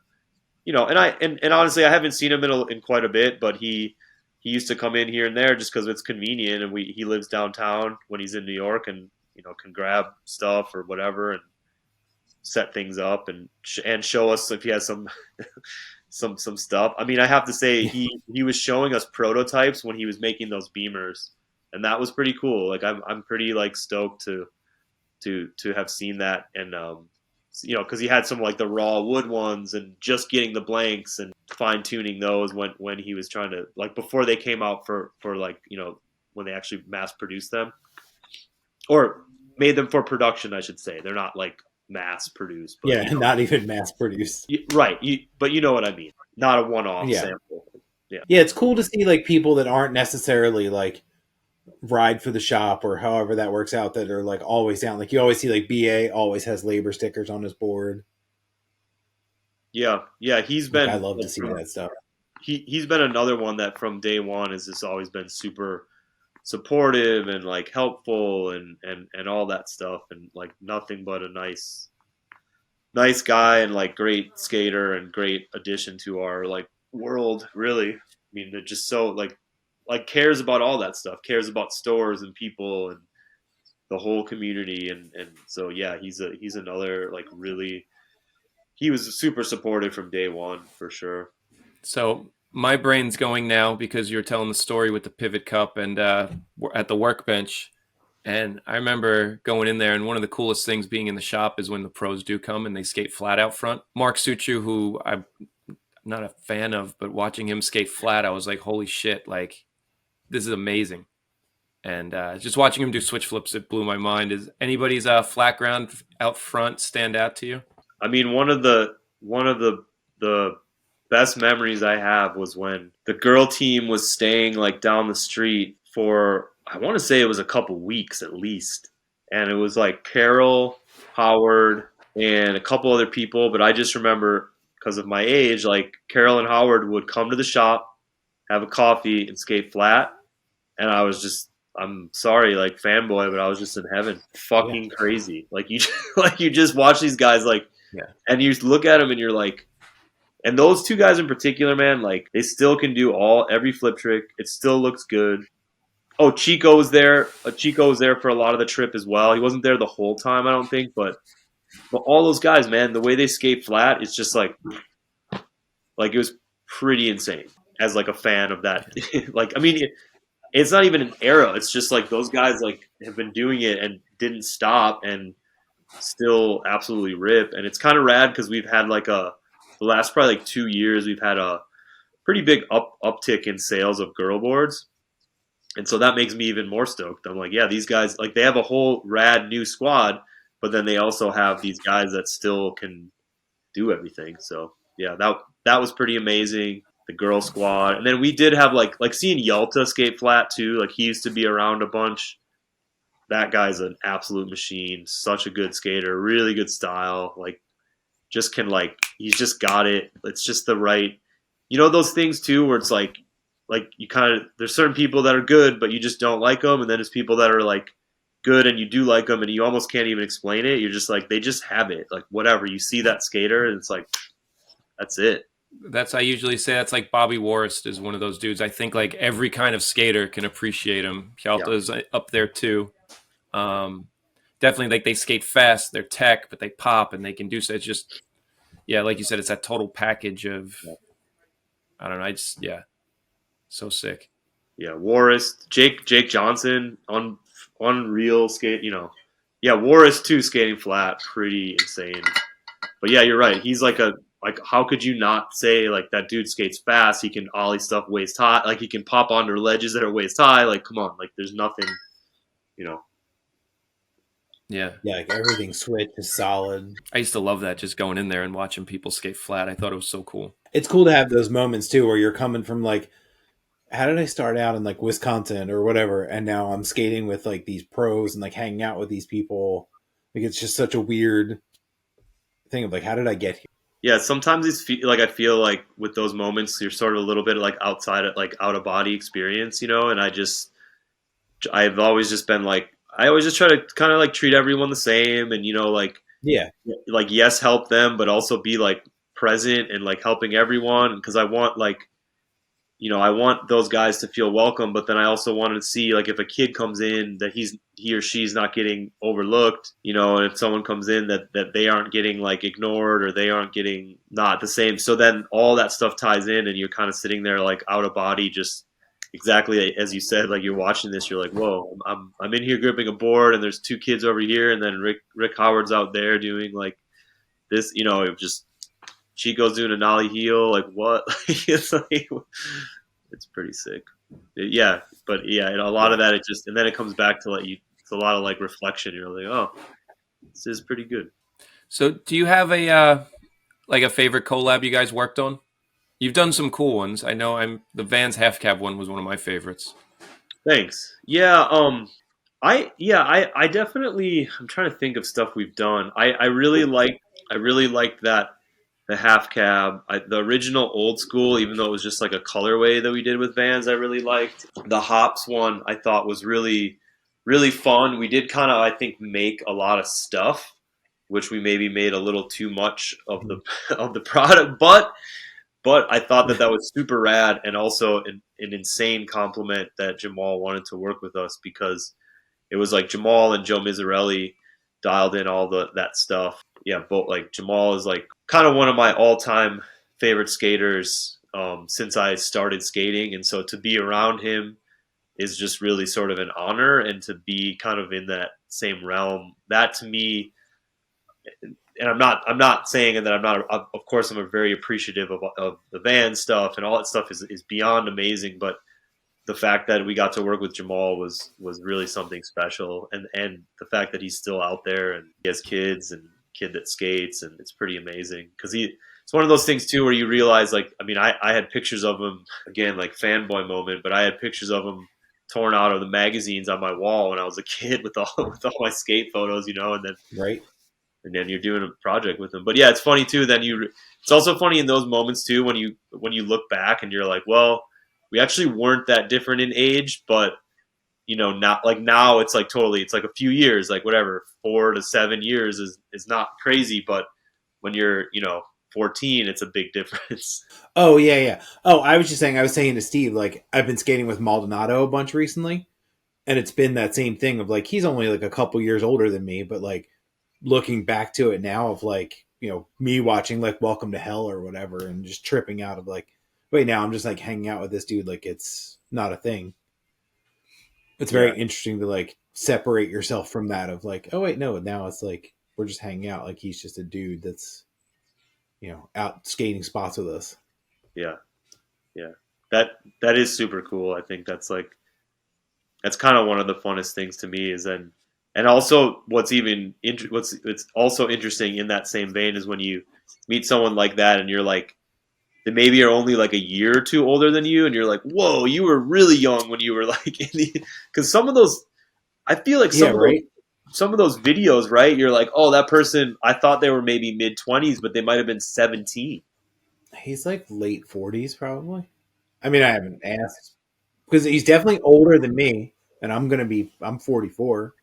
you know, and honestly, I haven't seen him in quite a bit, but he used to come in here and there just because it's convenient, and he lives downtown when he's in New York, and you know, can grab stuff or whatever and set things up and show us if he has some some stuff. I mean, I have to say he was showing us prototypes when he was making those beamers, and that was pretty cool. Like I'm pretty like stoked to have seen that, and you know, because he had some like the raw wood ones and just getting the blanks and fine tuning those when he was trying to, like, before they came out for like, you know, when they actually mass produced them or made them for production, I should say. They're not like mass produced. But, yeah, you know, not even mass produced. Right. But you know what I mean. Not a one-off sample. Yeah. Yeah, it's cool to see like people that aren't necessarily like ride for the shop or however that works out that are like always down. Like you always see like BA always has labor stickers on his board. Yeah, he's been. Like, I love to see that stuff. He's been another one that from day one has just always been super supportive and like helpful and all that stuff, and like nothing but a nice guy and like great skater and great addition to our like world. Really, I mean, they're just so like cares about all that stuff, cares about stores and people and the whole community, and so yeah, he's another like really. He was super supportive from day one, for sure. So my brain's going now because you're telling the story with the pivot cup and we're at the workbench. And I remember going in there, and one of the coolest things being in the shop is when the pros do come and they skate flat out front. Mark Suchu, who I'm not a fan of, but watching him skate flat, I was like, holy shit, like, this is amazing. And just watching him do switch flips, it blew my mind. Is anybody's flatground out front stand out to you? I mean, one of the best memories I have was when the girl team was staying like down the street for, I want to say it was a couple weeks at least, and it was like Carol, Howard, and a couple other people. But I just remember because of my age, like Carol and Howard would come to the shop, have a coffee, and skate flat, and I was just. I'm sorry, like fanboy, but I was just in heaven, fucking crazy. Like you, like you just watch these guys, like, and you look at them and you're like, and those two guys in particular, man, like they still can do every flip trick. It still looks good. Oh, Chico was there. Chico was there for a lot of the trip as well. He wasn't there the whole time, I don't think, but all those guys, man, the way they skate flat, it's just like it was pretty insane. As like a fan of that, like I mean, it's not even an era. It's just like those guys like have been doing it and didn't stop and still absolutely rip. And it's kind of rad because we've had like the last probably like 2 years, we've had a pretty big uptick in sales of girl boards. And so that makes me even more stoked. I'm like, yeah, these guys, like they have a whole rad new squad, but then they also have these guys that still can do everything. So yeah, that was pretty amazing. The girl squad. And then we did have like seeing Yalta skate flat too. Like he used to be around a bunch. That guy's an absolute machine. Such a good skater, really good style. Like just can like he's just got it. It's just the right, those things too where it's like you kind of there's certain people that are good but you just don't like them, and then there's people that are like good and you do like them and you almost can't even explain it. You're just like they just have it. Like whatever, you see that skater and it's like that's it. I usually say that's like Bobby Warist is one of those dudes. I think like every kind of skater can appreciate him. Kjalta's up there too. Definitely like they skate fast, they're tech, but they pop and they can do so. It's just, like you said, it's that total package of, I don't know. So sick. Yeah. Warist, Jake Johnson unreal skate, Warist too, skating flat, pretty insane. But yeah, you're right. He's like how could you not say like that dude skates fast? He can ollie stuff waist high. Like he can pop onto ledges that are waist high. Like come on, like there's nothing, Yeah. Yeah, like everything switch is solid. I used to love that, just going in there and watching people skate flat. I thought it was so cool. It's cool to have those moments too where you're coming from like, how did I start out in like Wisconsin or whatever, and now I'm skating with like these pros and like hanging out with these people. Like it's just such a weird thing of like, how did I get here? Yeah, sometimes I feel like with those moments, you're sort of a little bit like outside of like out of body experience, and I've always just been like, I always just try to kind of like treat everyone the same and, like yes, help them, but also be like present and like helping everyone. Because I want like, I want those guys to feel welcome, but then I also wanted to see like if a kid comes in that he or she's not getting overlooked, and if someone comes in that they aren't getting like ignored or they aren't getting not the same. So then all that stuff ties in and you're kind of sitting there like out of body, just exactly as you said, like you're watching this, you're like, whoa, I'm in here gripping a board and there's two kids over here and then Rick Howard's out there doing like this, just Chico's doing a nollie heel, like what? It's like it's pretty sick. Yeah, but yeah, a lot of that it just and then it comes back to like it's a lot of like reflection. You're like, oh, this is pretty good. So, do you have a favorite collab you guys worked on? You've done some cool ones. I know the Vans half cab one was one of my favorites. Thanks. Yeah, I definitely I'm trying to think of stuff we've done. I really liked that the half cab, the original old school, even though it was just like a colorway that we did with Vans, I really liked. The hops one I thought was really, really fun. We did kind of, I think, make a lot of stuff, which we maybe made a little too much of the product, but I thought that was super rad and also an insane compliment that Jamal wanted to work with us because it was like Jamal and Joe Mizzarelli dialed in all that stuff. Yeah, both like Jamal is like kind of one of my all-time favorite skaters since I started skating, and so to be around him is just really sort of an honor, and to be kind of in that same realm, that to me, and I'm not saying that I'm not, of course I'm very appreciative of the Van stuff and all that stuff is beyond amazing, but the fact that we got to work with Jamal was really something special, and the fact that he's still out there and he has kids and kid that skates, and it's pretty amazing because it's one of those things too where you realize, like, I mean, I had pictures of him, again, like fanboy moment, but I had pictures of him torn out of the magazines on my wall when I was a kid with all my skate photos, you know, and then you're doing a project with him. But yeah, it's funny too. It's also funny in those moments too when you look back and you're like, well, we actually weren't that different in age, but you know, now it's like totally, it's like a few years, like whatever, 4 to 7 years is not crazy, but when you're, you know, 14, it's a big difference. Oh yeah. Oh, I was saying to Steve, like, I've been skating with Maldonado a bunch recently, and it's been that same thing of like, he's only like a couple years older than me, but like looking back to it now of like, you know, me watching like Welcome to Hell or whatever and just tripping out of like, wait, now I'm just like hanging out with this dude like it's not a thing. It's very interesting to like separate yourself from that of like, oh wait, no, now it's like we're just hanging out, like he's just a dude that's, you know, out skating spots with us. Yeah. That is super cool. I think that's kind of one of the funnest things to me is then, and also what's also interesting in that same vein is when you meet someone like that and you're like, they maybe are only like a year or two older than you, and you're like, whoa, you were really young when you were like because some of those, I feel like some of those videos, right? You're like, oh, that person, I thought they were maybe mid-20s, but they might have been 17. He's like late 40s probably. I mean, I haven't asked because he's definitely older than me, and I'm 44.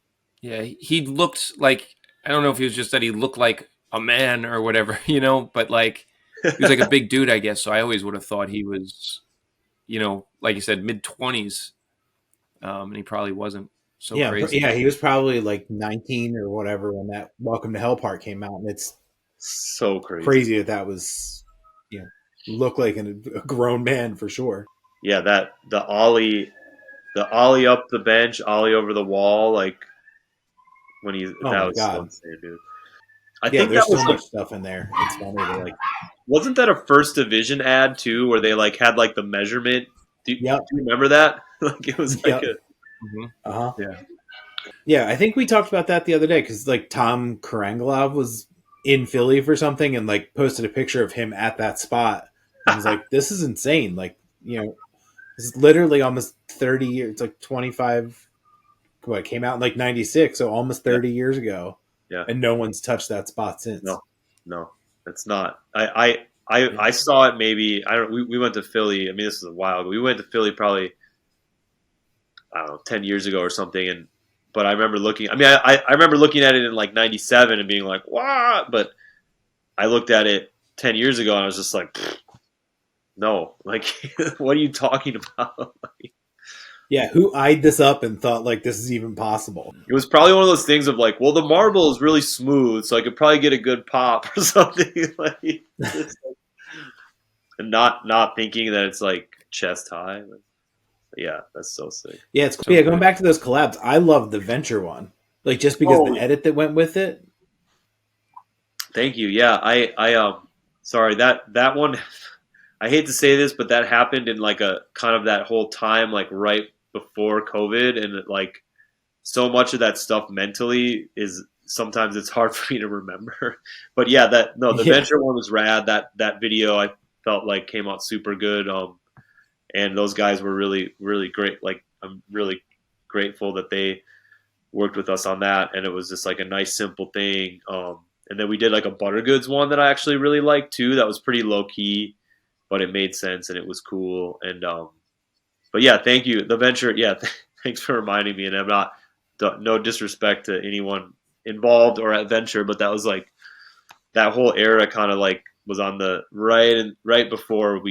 Yeah, he looked like, I don't know if he was just that he looked like a man or whatever, you know, but like he was like a big dude, I guess. So I always would have thought he was, you know, like you said, mid-20s, and he probably wasn't. So crazy. Yeah, he was probably like 19 or whatever when that Welcome to Hell part came out, and it's so crazy that was, you know, looked like a grown man for sure. Yeah, that the ollie up the bench, ollie over the wall, like when that was so insane, dude. I think there's that was so much stuff in there. It's funny to like. Wasn't that a First Division ad too, where they like had like the measurement? Do you remember that? Like it was like Yeah, I think we talked about that the other day because like Tom Karangalov was in Philly for something and like posted a picture of him at that spot. I was like, this is insane. Like, you know, this is literally almost 30 years. It's like 25. What, it came out in like 96, so almost 30 years ago. Yeah, and no one's touched that spot since. No, it's not. I saw it maybe. I don't. We went to Philly. I mean, this is a while ago. We went to Philly probably, I don't know, 10 years ago or something. But I remember looking. I mean, I remember looking at it in like '97 and being like, "What?" But I looked at it 10 years ago and I was just like, "No, like, what are you talking about?" Yeah, who eyed this up and thought like this is even possible? It was probably one of those things of like, well, the marble is really smooth, so I could probably get a good pop or something. Like, and not thinking that it's like chest high. Yeah, that's so sick. Yeah, it's cool. Yeah, going back to those collabs, I love the Venture one. Like just because the edit that went with it. Thank you. Yeah, I sorry, that one, I hate to say this, but that happened in like a kind of that whole time, like right before COVID, and like so much of that stuff mentally is sometimes it's hard for me to remember. But yeah, the Venture one was rad. That video I felt like came out super good. And those guys were really, really great. Like, I'm really grateful that they worked with us on that. And it was just like a nice, simple thing. And then we did like a Buttergoods one that I actually really liked too. That was pretty low key, but it made sense and it was cool. And, but yeah, thank you. The Venture. Yeah. Thanks for reminding me. And I'm not, no disrespect to anyone involved or at Venture, but that was like, that whole era kind of like was on the right before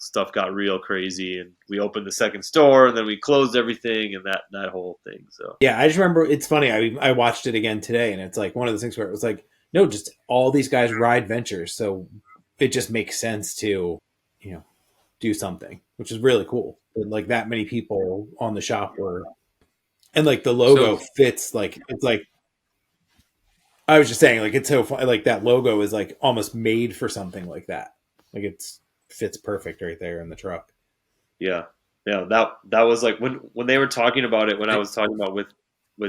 stuff got real crazy, and we opened the second store, and then we closed everything, and that whole thing. So yeah, I just remember it's funny. I watched it again today, and it's like one of those things where it was like, no, just all these guys ride Ventures, so it just makes sense to, you know, do something, which is really cool. And like that many people on the shop were, and like the logo fits. Like it's like I was just saying, like it's so fun. Like that logo is like almost made for something like that. Like it's fits perfect right there in the truck. Yeah. Yeah, that was like when they were talking about it, when I was talking about with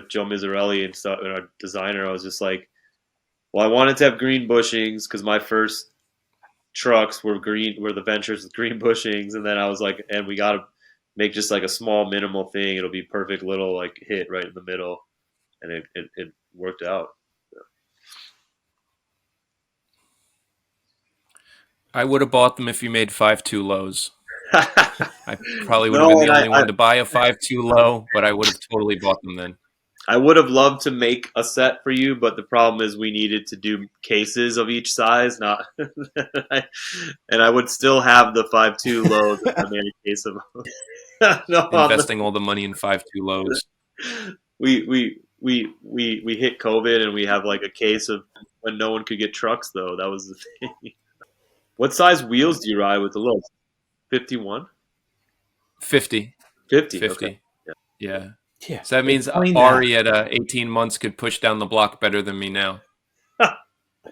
Joe Mizzarelli and stuff, and our designer, I was just like, well, I wanted to have green bushings because my first trucks were the Ventures with green bushings, and then I was like, and we got to make just like a small minimal thing. It'll be perfect little like hit right in the middle, and it worked out. I would have bought them if you made 5.2 lows. Yeah. I probably would have No, been the and only one to buy a 5.2 low, but I would have totally bought them then. I would have loved to make a set for you, but the problem is we needed to do cases of each size, not, and I would still have the 5.2 lows if I made a case of them. No, Investing all the money in 5.2 lows. we hit COVID and we have like a case of when no one could get trucks though. That was the thing. What size wheels do you ride with the lows? 51? 50. 50. 50. Okay. Yeah. Yeah. So that means Ari at 18 months could push down the block better than me now.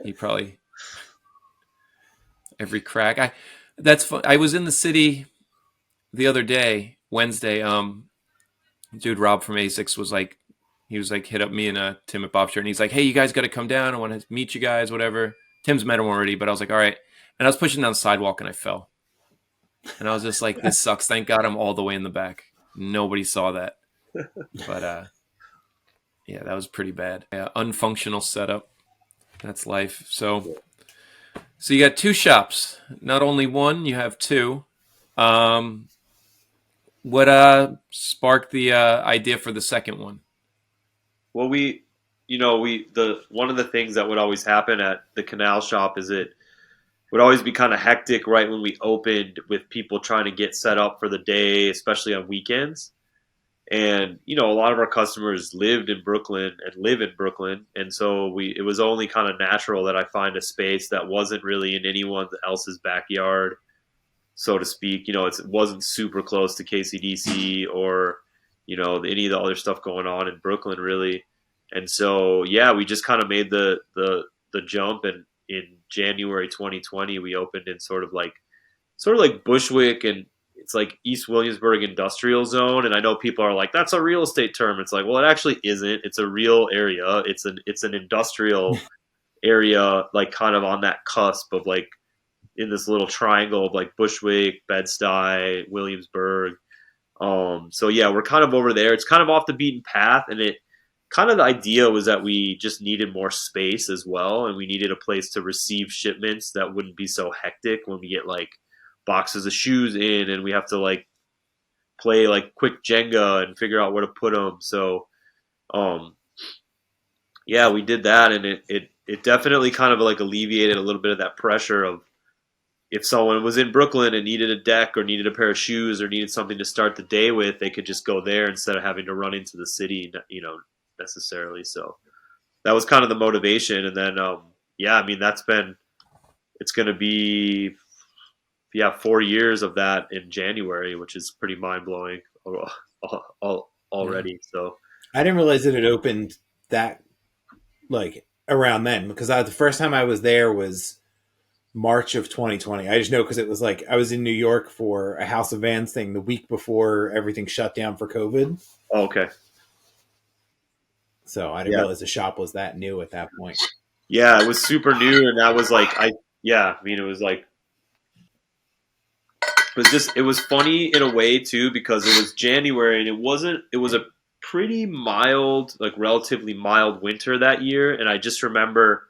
He probably every crack. That's fun. I was in the city the other day, Wednesday. Dude Rob from A6 was like, hit up me and Tim at Bob's Shirt, and he's like, hey, you guys got to come down. I want to meet you guys, whatever. Tim's met him already, but I was like, all right. And I was pushing down the sidewalk and I fell. And I was just like, this sucks. Thank God I'm all the way in the back. Nobody saw that. But yeah, that was pretty bad. Yeah, unfunctional setup. That's life. So you got two shops. Not only one, you have two. What sparked the idea for the second one? Well, one of the things that would always happen at the canal shop is it would always be kind of hectic right when we opened with people trying to get set up for the day, especially on weekends. And, a lot of our customers lived in Brooklyn and live in Brooklyn. And so it was only kind of natural that I find a space that wasn't really in anyone else's backyard, so to speak. It wasn't super close to KCDC or, any of the other stuff going on in Brooklyn really. And so, yeah, we just kind of made the jump. And in January 2020, we opened in sort of like Bushwick, and it's like East Williamsburg industrial zone. And I know people are like, that's a real estate term. It's like, well, it actually isn't. It's a real area. It's an industrial area, like kind of on that cusp of like in this little triangle of like Bushwick, Bed-Stuy, Williamsburg. So yeah, we're kind of over there. It's kind of off the beaten path, and it kind of the idea was that we just needed more space as well, and we needed a place to receive shipments that wouldn't be so hectic when we get like boxes of shoes in and we have to like play like quick Jenga and figure out where to put them. So yeah, we did that, and it definitely kind of like alleviated a little bit of that pressure of if someone was in Brooklyn and needed a deck or needed a pair of shoes or needed something to start the day with, they could just go there instead of having to run into the city, necessarily. So that was kind of the motivation. And then yeah, I mean, it's going to be 4 years of that in January, which is pretty mind-blowing already. So I didn't realize that it opened that like around then, because the first time I was there was March of 2020. I just know because it was like I was in New York for a House of Vans thing the week before everything shut down for COVID. Oh, okay. So I didn't realize the shop was that new at that point. Yeah, it was super new, and that was like it was like it was funny in a way too, because it was January and it was a pretty mild, like relatively mild winter that year. And I just remember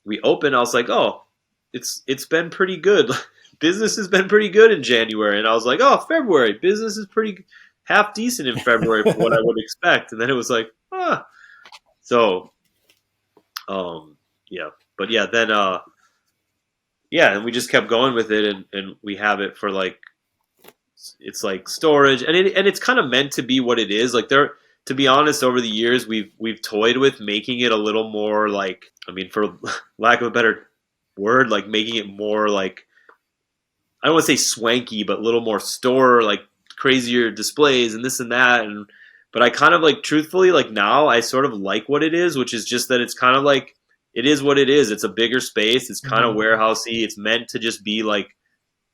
we opened, I was like, oh, it's been pretty good. Business has been pretty good in January. And I was like, oh, February, business is pretty half decent in February for what I would expect. And then it was like, so yeah. But yeah, then and we just kept going with it, and we have it for like, it's like storage, and it's kind of meant to be what it is. Like to be honest, over the years we've toyed with making it a little more like, I mean, for lack of a better word, like making it more like, I don't want to say swanky, but a little more store, like crazier displays and this and that. But I kind of like, truthfully, like now I sort of like what it is, which is just that it's kind of like, it is what it is. It's a bigger space. It's kind of warehousey. It's meant to just be like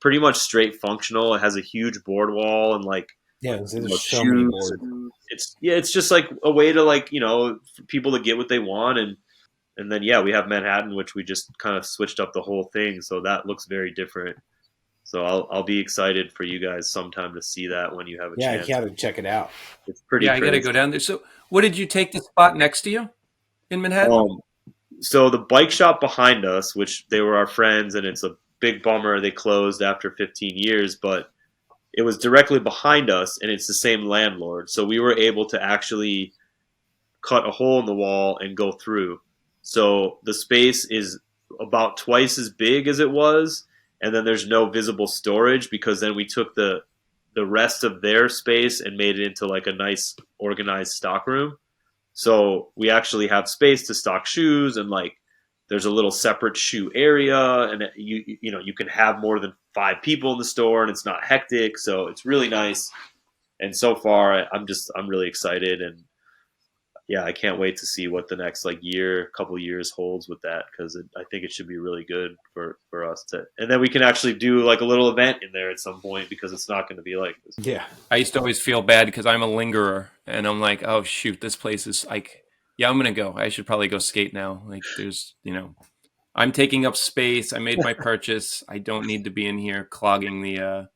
pretty much straight functional. It has a huge board wall and like there's so many shoes. boards. It's just like a way to like for people to get what they want, and then we have Manhattan, which we just kind of switched up the whole thing, so that looks very different. So I'll be excited for you guys sometime to see that when you have a chance. Yeah, I gotta check it out. It's pretty. I gotta go down there. So what did you take the spot next to you in Manhattan? So the bike shop behind us, which they were our friends, and it's a big bummer they closed after 15 years, but it was directly behind us, and it's the same landlord. So we were able to actually cut a hole in the wall and go through. So the space is about twice as big as it was, and then there's no visible storage because then we took the rest of their space and made it into like a nice organized stock room. So we actually have space to stock shoes, and like there's a little separate shoe area, and you can have more than 5 people in the store, and it's not hectic. So it's really nice. And so far, I'm really excited, and I can't wait to see what the next couple years holds with that, because I think it should be really good for us to, and then we can actually do like a little event in there at some point, because it's not going to be like this. Yeah, I used to always feel bad because I'm a lingerer, and I'm like, oh shoot, this place is like, I'm gonna go. I should probably go skate now. Like, there's, I'm taking up space. I made my purchase. I don't need to be in here clogging the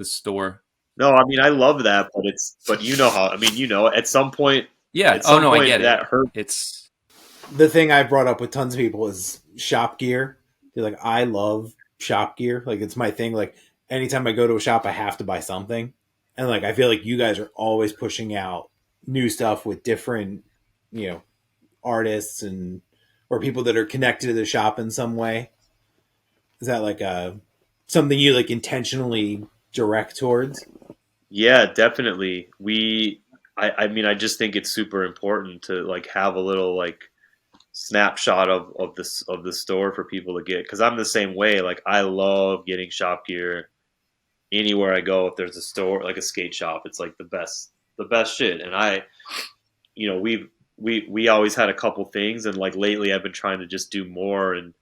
store. No, I mean I love that, but you know how. I mean, at some point. Yeah. Oh no, I get that it. Hurt. It's the thing I brought up with tons of people is shop gear. They're like, I love shop gear. Like, it's my thing. Like, anytime I go to a shop, I have to buy something. And like, I feel like you guys are always pushing out new stuff with different, artists or people that are connected to the shop in some way. Is that like something you like intentionally direct towards? Yeah, definitely. I mean, I just think it's super important to like have a little like snapshot of the store for people to get, because I'm the same way. Like, I love getting shop gear anywhere I go. If there's a store like a skate shop, it's like the best shit. And we always had a couple things, and like lately I've been trying to just do more and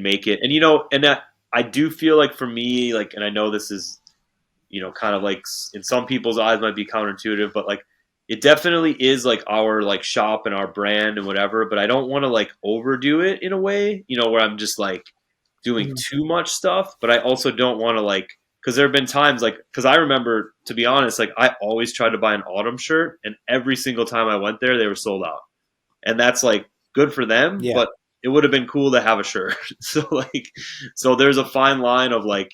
make it. And and that I do feel like for me, like, and I know this is kind of like in some people's eyes might be counterintuitive, but like it definitely is like our like shop and our brand and whatever, but I don't want to like overdo it in a way, where I'm just like doing too much stuff, but I also don't want to like, because there have been times like, because I remember, to be honest, like I always tried to buy an autumn shirt, and every single time I went there, they were sold out. And that's like good for them, but it would have been cool to have a shirt. So there's a fine line of like,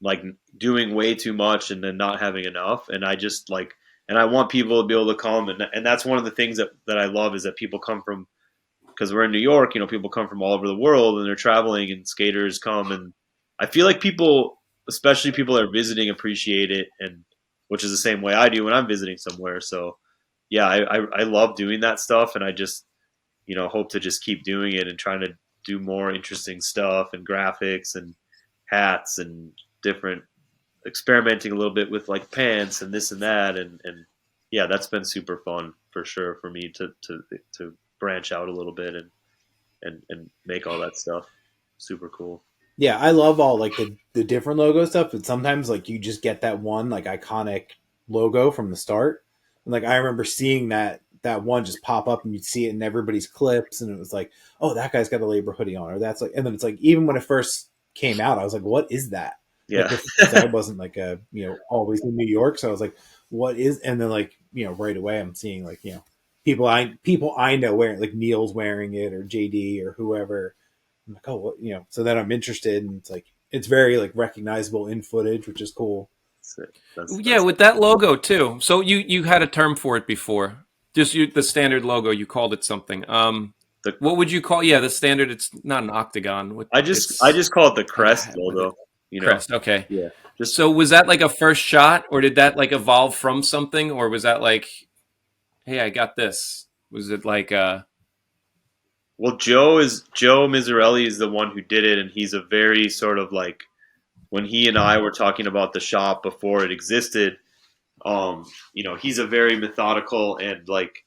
like doing way too much and then not having enough. And I just like, and I want people to be able to come. And that's one of the things that I love, is that people come from, because we're in New York, people come from all over the world, and they're traveling, and skaters come. And I feel like people, especially people that are visiting, appreciate it. And which is the same way I do when I'm visiting somewhere. So yeah, I love doing that stuff. And I just, hope to just keep doing it and trying to do more interesting stuff and graphics and hats and different, experimenting a little bit with like pants and this and that, and yeah, that's been super fun for sure for me to branch out a little bit and make all that stuff. Super cool. Yeah, I love all like the different logo stuff, but sometimes like you just get that one like iconic logo from the start. And like I remember seeing that one just pop up, and you'd see it in everybody's clips, and it was like, oh, that guy's got a Labor hoodie on, or that's like, and then it's like, even when it first came out, I was like, what is that? Yeah. Like, I wasn't like always in New York, so I was like, what is? And then like right away I'm seeing like people I know wearing, like Neil's wearing it, or JD or whoever. I'm like, oh, what, so then I'm interested, and it's like it's very like recognizable in footage, which is cool. That's with that logo too. So you had a term for it before, just the standard logo. You called it something. What would you call? Yeah, the standard. It's not an octagon. I just call it the crest logo. Crest. Okay. Yeah. So was that like a first shot, or did that like evolve from something, or was that like, hey, I got this? Was it like Well, Joe Miserelli is the one who did it, and he's a very sort of like, when he and I were talking about the shop before it existed, he's a very methodical, and like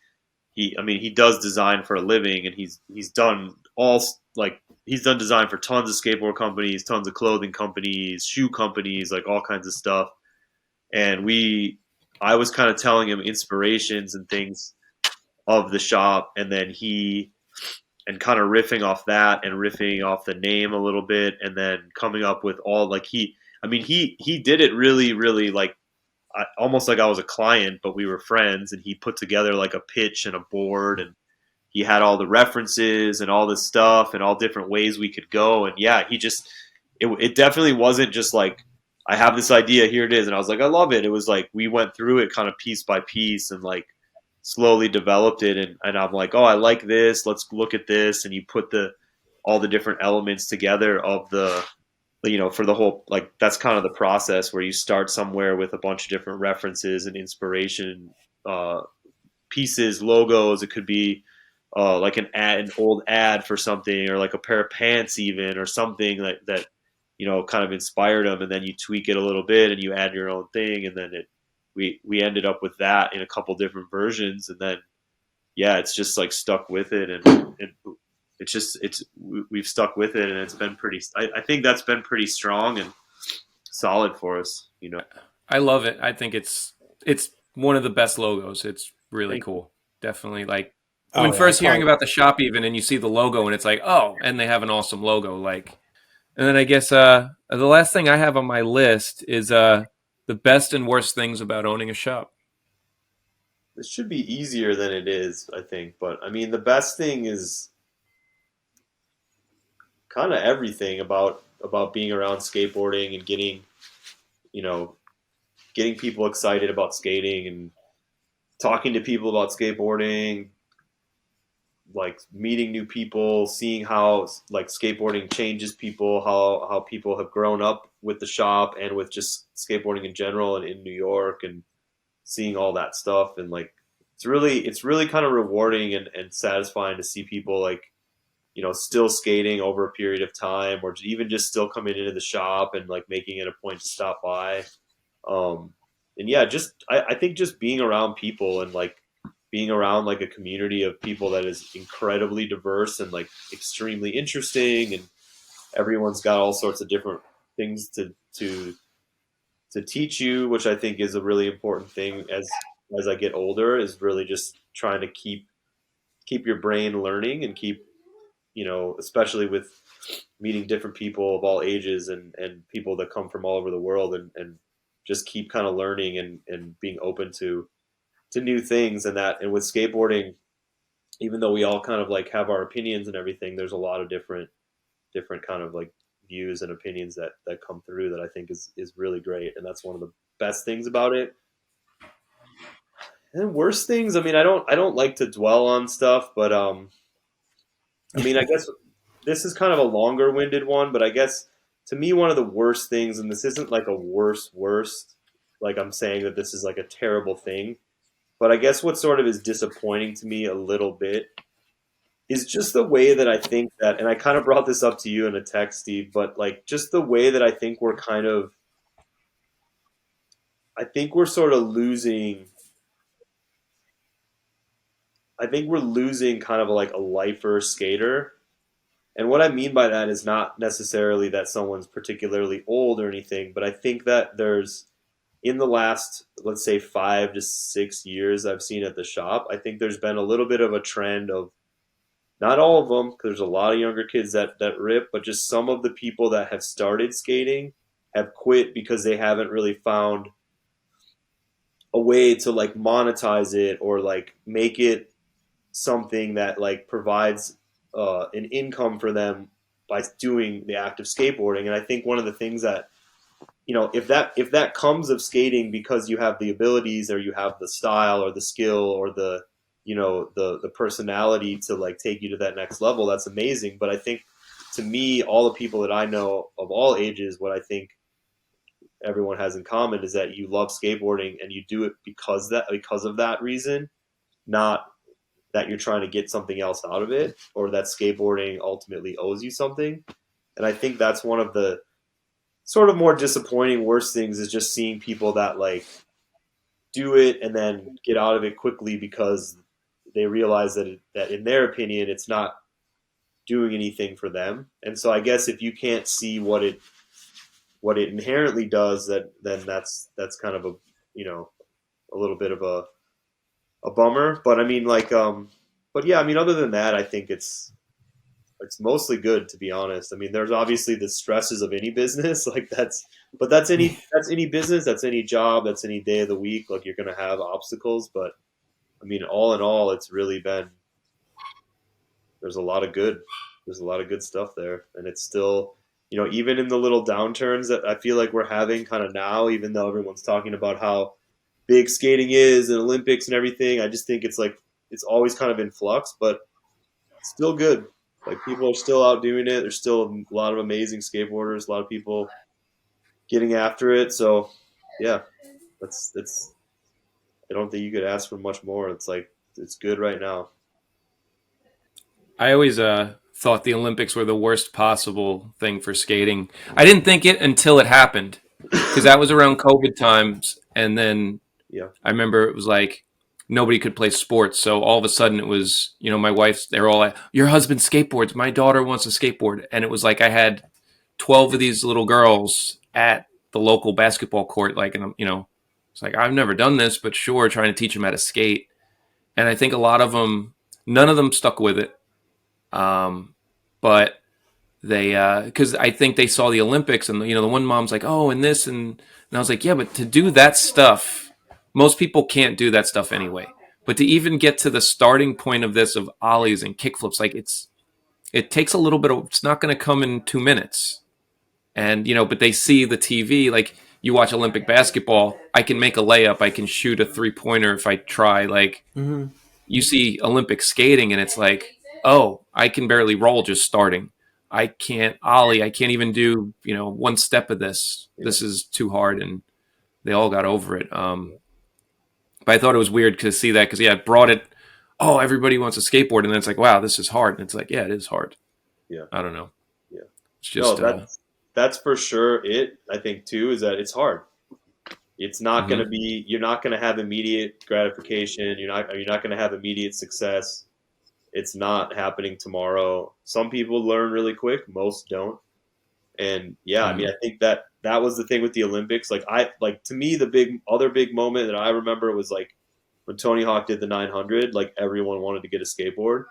he does design for a living, and he's done all like he's done design for tons of skateboard companies, tons of clothing companies, shoe companies, like all kinds of stuff. And I was kind of telling him inspirations and things of the shop, and then and kind of riffing off that and riffing off the name a little bit, and then coming up with all like he did it really, really like almost like I was a client, but we were friends, and he put together like a pitch and a board, and he had all the references and all this stuff and all different ways we could go. And yeah, it definitely wasn't just like, I have this idea, here it is. And I was like, I love it. It was like, we went through it kind of piece by piece and like slowly developed it. And I'm like, oh, I like this. Let's look at this. And you put all the different elements together of for the whole, like, that's kind of the process where you start somewhere with a bunch of different references and inspiration, pieces, logos. It could be like an old ad for something, or like a pair of pants even, or something that kind of inspired them, and then you tweak it a little bit and you add your own thing, and then we ended up with that in a couple different versions, and then yeah, it's just like stuck with it, and we've stuck with it, and it's been pretty. I think that's been pretty strong and solid for us. I love it. I think it's one of the best logos. It's really cool. Definitely, like when first hearing about the shop even, and you see the logo and it's like, oh, and they have an awesome logo. Like, and then I guess the last thing I have on my list is the best and worst things about owning a shop. It should be easier than it is, I think. But I mean, the best thing is kind of everything about being around skateboarding and getting people excited about skating and talking to people about skateboarding, like meeting new people, seeing how like skateboarding changes people, how people have grown up with the shop and with just skateboarding in general and in New York, and seeing all that stuff. And like it's really kind of rewarding and satisfying to see people like still skating over a period of time, or even just still coming into the shop and like making it a point to stop by. And yeah, I think just being around people and like being around like a community of people that is incredibly diverse and like extremely interesting, and everyone's got all sorts of different things to teach you, which I think is a really important thing as I get older, is really just trying to keep your brain learning and keep, especially with meeting different people of all ages and people that come from all over the world, and just keep kind of learning and being open to new things. And with skateboarding, even though we all kind of like have our opinions and everything, there's a lot of different kind of like views and opinions that come through that I think is really great. And that's one of the best things about it. And worst things, I mean, I don't like to dwell on stuff, but I mean, I guess this is kind of a longer winded one, but I guess to me, one of the worst things, and this isn't like a worst, like I'm saying that this is like a terrible thing, but I guess what sort of is disappointing to me a little bit is just the way that I think that, and I kind of brought this up to you in a text, Steve, but like just the way that I think we're sort of losing. I think we're losing kind of like a lifer skater. And what I mean by that is not necessarily that someone's particularly old or anything, but I think that there's, in the last, let's say 5 to 6 years I've seen at the shop, I think there's been a little bit of a trend of, not all of them, because there's a lot of younger kids that rip, but just some of the people that have started skating have quit because they haven't really found a way to like monetize it or like make it something that like provides an income for them by doing the act of skateboarding. And I think one of the things that, if that comes of skating because you have the abilities or you have the style or the skill or the personality to like take you to that next level, that's amazing. But I think, to me, all the people that I know of all ages, what I think everyone has in common is that you love skateboarding and you do it because of that reason, not that you're trying to get something else out of it, or that skateboarding ultimately owes you something. And I think that's one of the sort of more disappointing, worst things, is just seeing people that like do it and then get out of it quickly because they realize that in their opinion, it's not doing anything for them. And so I guess if you can't see what it inherently does, then that's kind of a, you know, a little bit of a bummer. But I mean, like, but yeah, I mean, other than that, I think it's mostly good, to be honest. I mean, there's obviously the stresses of any business, like but that's any business, that's any job, that's any day of the week. Like you're gonna have obstacles, but I mean, all in all, it's really been there's a lot of good there's a lot of good stuff there, and it's still, you know, even in the little downturns that I feel like we're having kind of now, even though everyone's talking about how big skating is and Olympics and everything, I just think it's like it's always kind of in flux, but it's still good. Like people are still out doing it. There's still a lot of amazing skateboarders, a lot of people getting after it. So yeah, that's I don't think you could ask for much more. It's like it's good right now. I always thought the Olympics were the worst possible thing for skating. I didn't think it until it happened, because that was around COVID times, and then Yeah. I remember it was like nobody could play sports. So all of a sudden it was, you know, my wife's, they're all like, your husband skateboards. My daughter wants a skateboard. And it was like I had 12 of these little girls at the local basketball court. Like, and you know, it's like, I've never done this, but sure, trying to teach them how to skate. And I think a lot of them, none of them stuck with it. But they, because I think they saw the Olympics, and you know, the one mom's like, oh, and this, and I was like, yeah, but to do that stuff, most people can't do that stuff anyway. But to even get to the starting point of this, of ollies and kickflips, like it takes a little bit of, it's not going to come in 2 minutes. And you know, but they see the TV, like you watch Olympic basketball, I can make a layup, I can shoot a 3-pointer if I try. Like you see Olympic skating, and it's like, oh, I can barely roll just starting. I can't ollie. I can't even do, you know, one step of this. Yeah. This is too hard, and they all got over it. But I thought it was weird to see that, because yeah, it brought it. Oh, everybody wants a skateboard, and then it's like, wow, this is hard. And it's like, yeah, it is hard. Yeah. I don't know. Yeah. It's just No, that's for sure. I think too is that it's hard. It's not going to be. You're not going to have immediate gratification. You're not going to have immediate success. It's not happening tomorrow. Some people learn really quick. Most don't. And yeah, I mean, I think that was the thing with the Olympics. Like to me, the other big moment that I remember was like when Tony Hawk did the 900. Like everyone wanted to get a skateboard,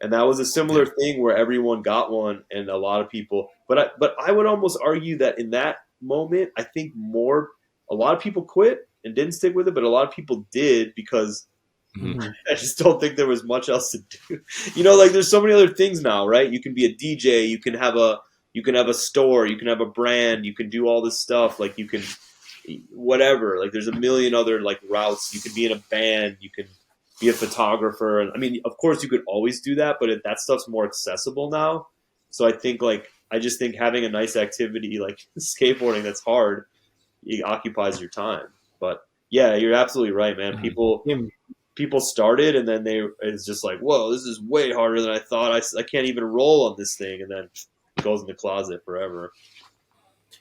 and that was a similar thing where everyone got one, and a lot of people. But I would almost argue that in that moment, I think a lot of people quit and didn't stick with it, but a lot of people did because I just don't think there was much else to do. You know, like there's so many other things now, right? You can be a DJ, you can have a store, you can have a brand, you can do all this stuff. Like you can, whatever. Like there's a million other like routes. You can be in a band, you can be a photographer. And I mean, of course, you could always do that, but that stuff's more accessible now. So I just think having a nice activity like skateboarding that's hard, it occupies your time. But yeah, you're absolutely right, man. People started, and then it's just like, whoa, this is way harder than I thought. I can't even roll on this thing, and then it goes in the closet forever.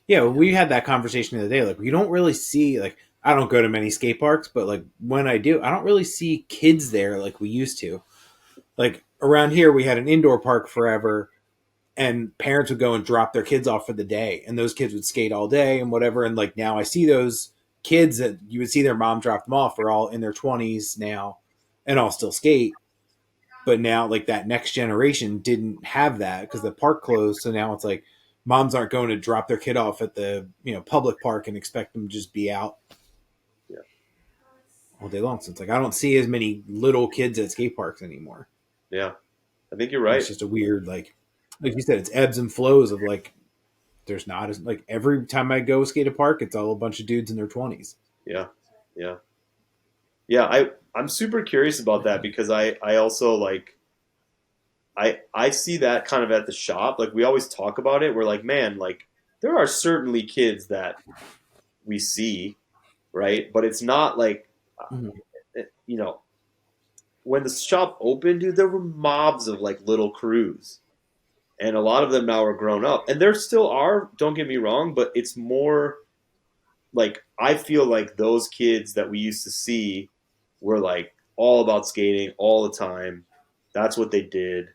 Yeah, we had that conversation the other day. Like, we don't really see, like, I don't go to many skate parks, but like when I do, I don't really see kids there like we used to. Like around here, we had an indoor park forever, and parents would go and drop their kids off for the day, and those kids would skate all day and whatever. And like now I see those kids that you would see their mom drop them off are all in their 20s now and all still skate. But now like that next generation didn't have that because the park closed. So now it's like moms aren't going to drop their kid off at the, you know, public park and expect them to just be out all day long. So it's like I don't see as many little kids at skate parks anymore. Yeah, I think you're right. It's just a weird, like you said, it's ebbs and flows of like there's not as like every time I go skate a park, it's all a bunch of dudes in their 20s. Yeah. I'm super curious about that because I also like I see that kind of at the shop. Like we always talk about it. We're like, man, like there are certainly kids that we see, right? But it's not like you know, when the shop opened, dude, there were mobs of like little crews. And a lot of them now are grown up. And there still are, don't get me wrong, but it's more like I feel like those kids that we used to see were like all about skating all the time. That's what they did.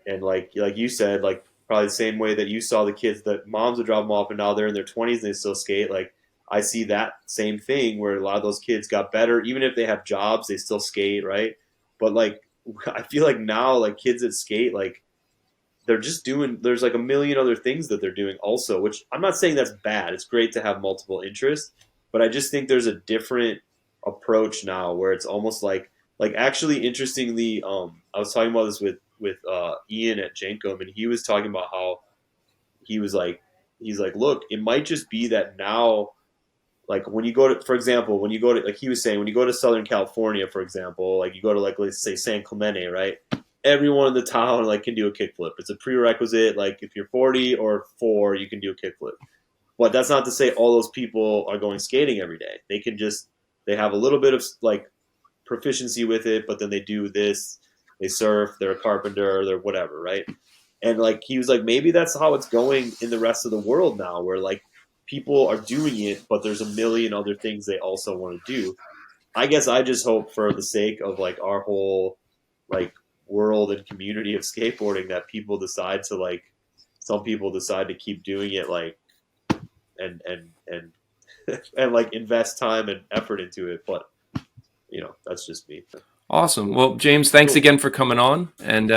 And like you said, like probably the same way that you saw the kids that moms would drop them off and now they're in their 20s and they still skate. Like I see that same thing where a lot of those kids got better, even if they have jobs, they still skate, right? But like I feel like now, like kids that skate, like they're just doing. There's like a million other things that they're doing also, which I'm not saying that's bad. It's great to have multiple interests, but I just think there's a different approach now where it's almost like actually interestingly, I was talking about this with Ian at Jenkum, and he was talking about how he was like, he's like, look, it might just be that now, like when you go to, for example, when you go to, like he was saying, when you go to Southern California, for example, like you go to like, let's say San Clemente, right? Everyone in the town like can do a kickflip. It's a prerequisite. Like if you're 40 or 4, you can do a kickflip. But that's not to say all those people are going skating every day. They can just, they have a little bit of like proficiency with it, but then they do this, they surf, they're a carpenter, they're whatever, right? And like he was like, maybe that's how it's going in the rest of the world now, where like people are doing it, but there's a million other things they also want to do. I guess I just hope for the sake of like our whole like world and community of skateboarding that people decide to like, some people decide to keep doing it, like and and like invest time and effort into it. But you know, that's just me. Awesome. Well, James, thanks again for coming on. And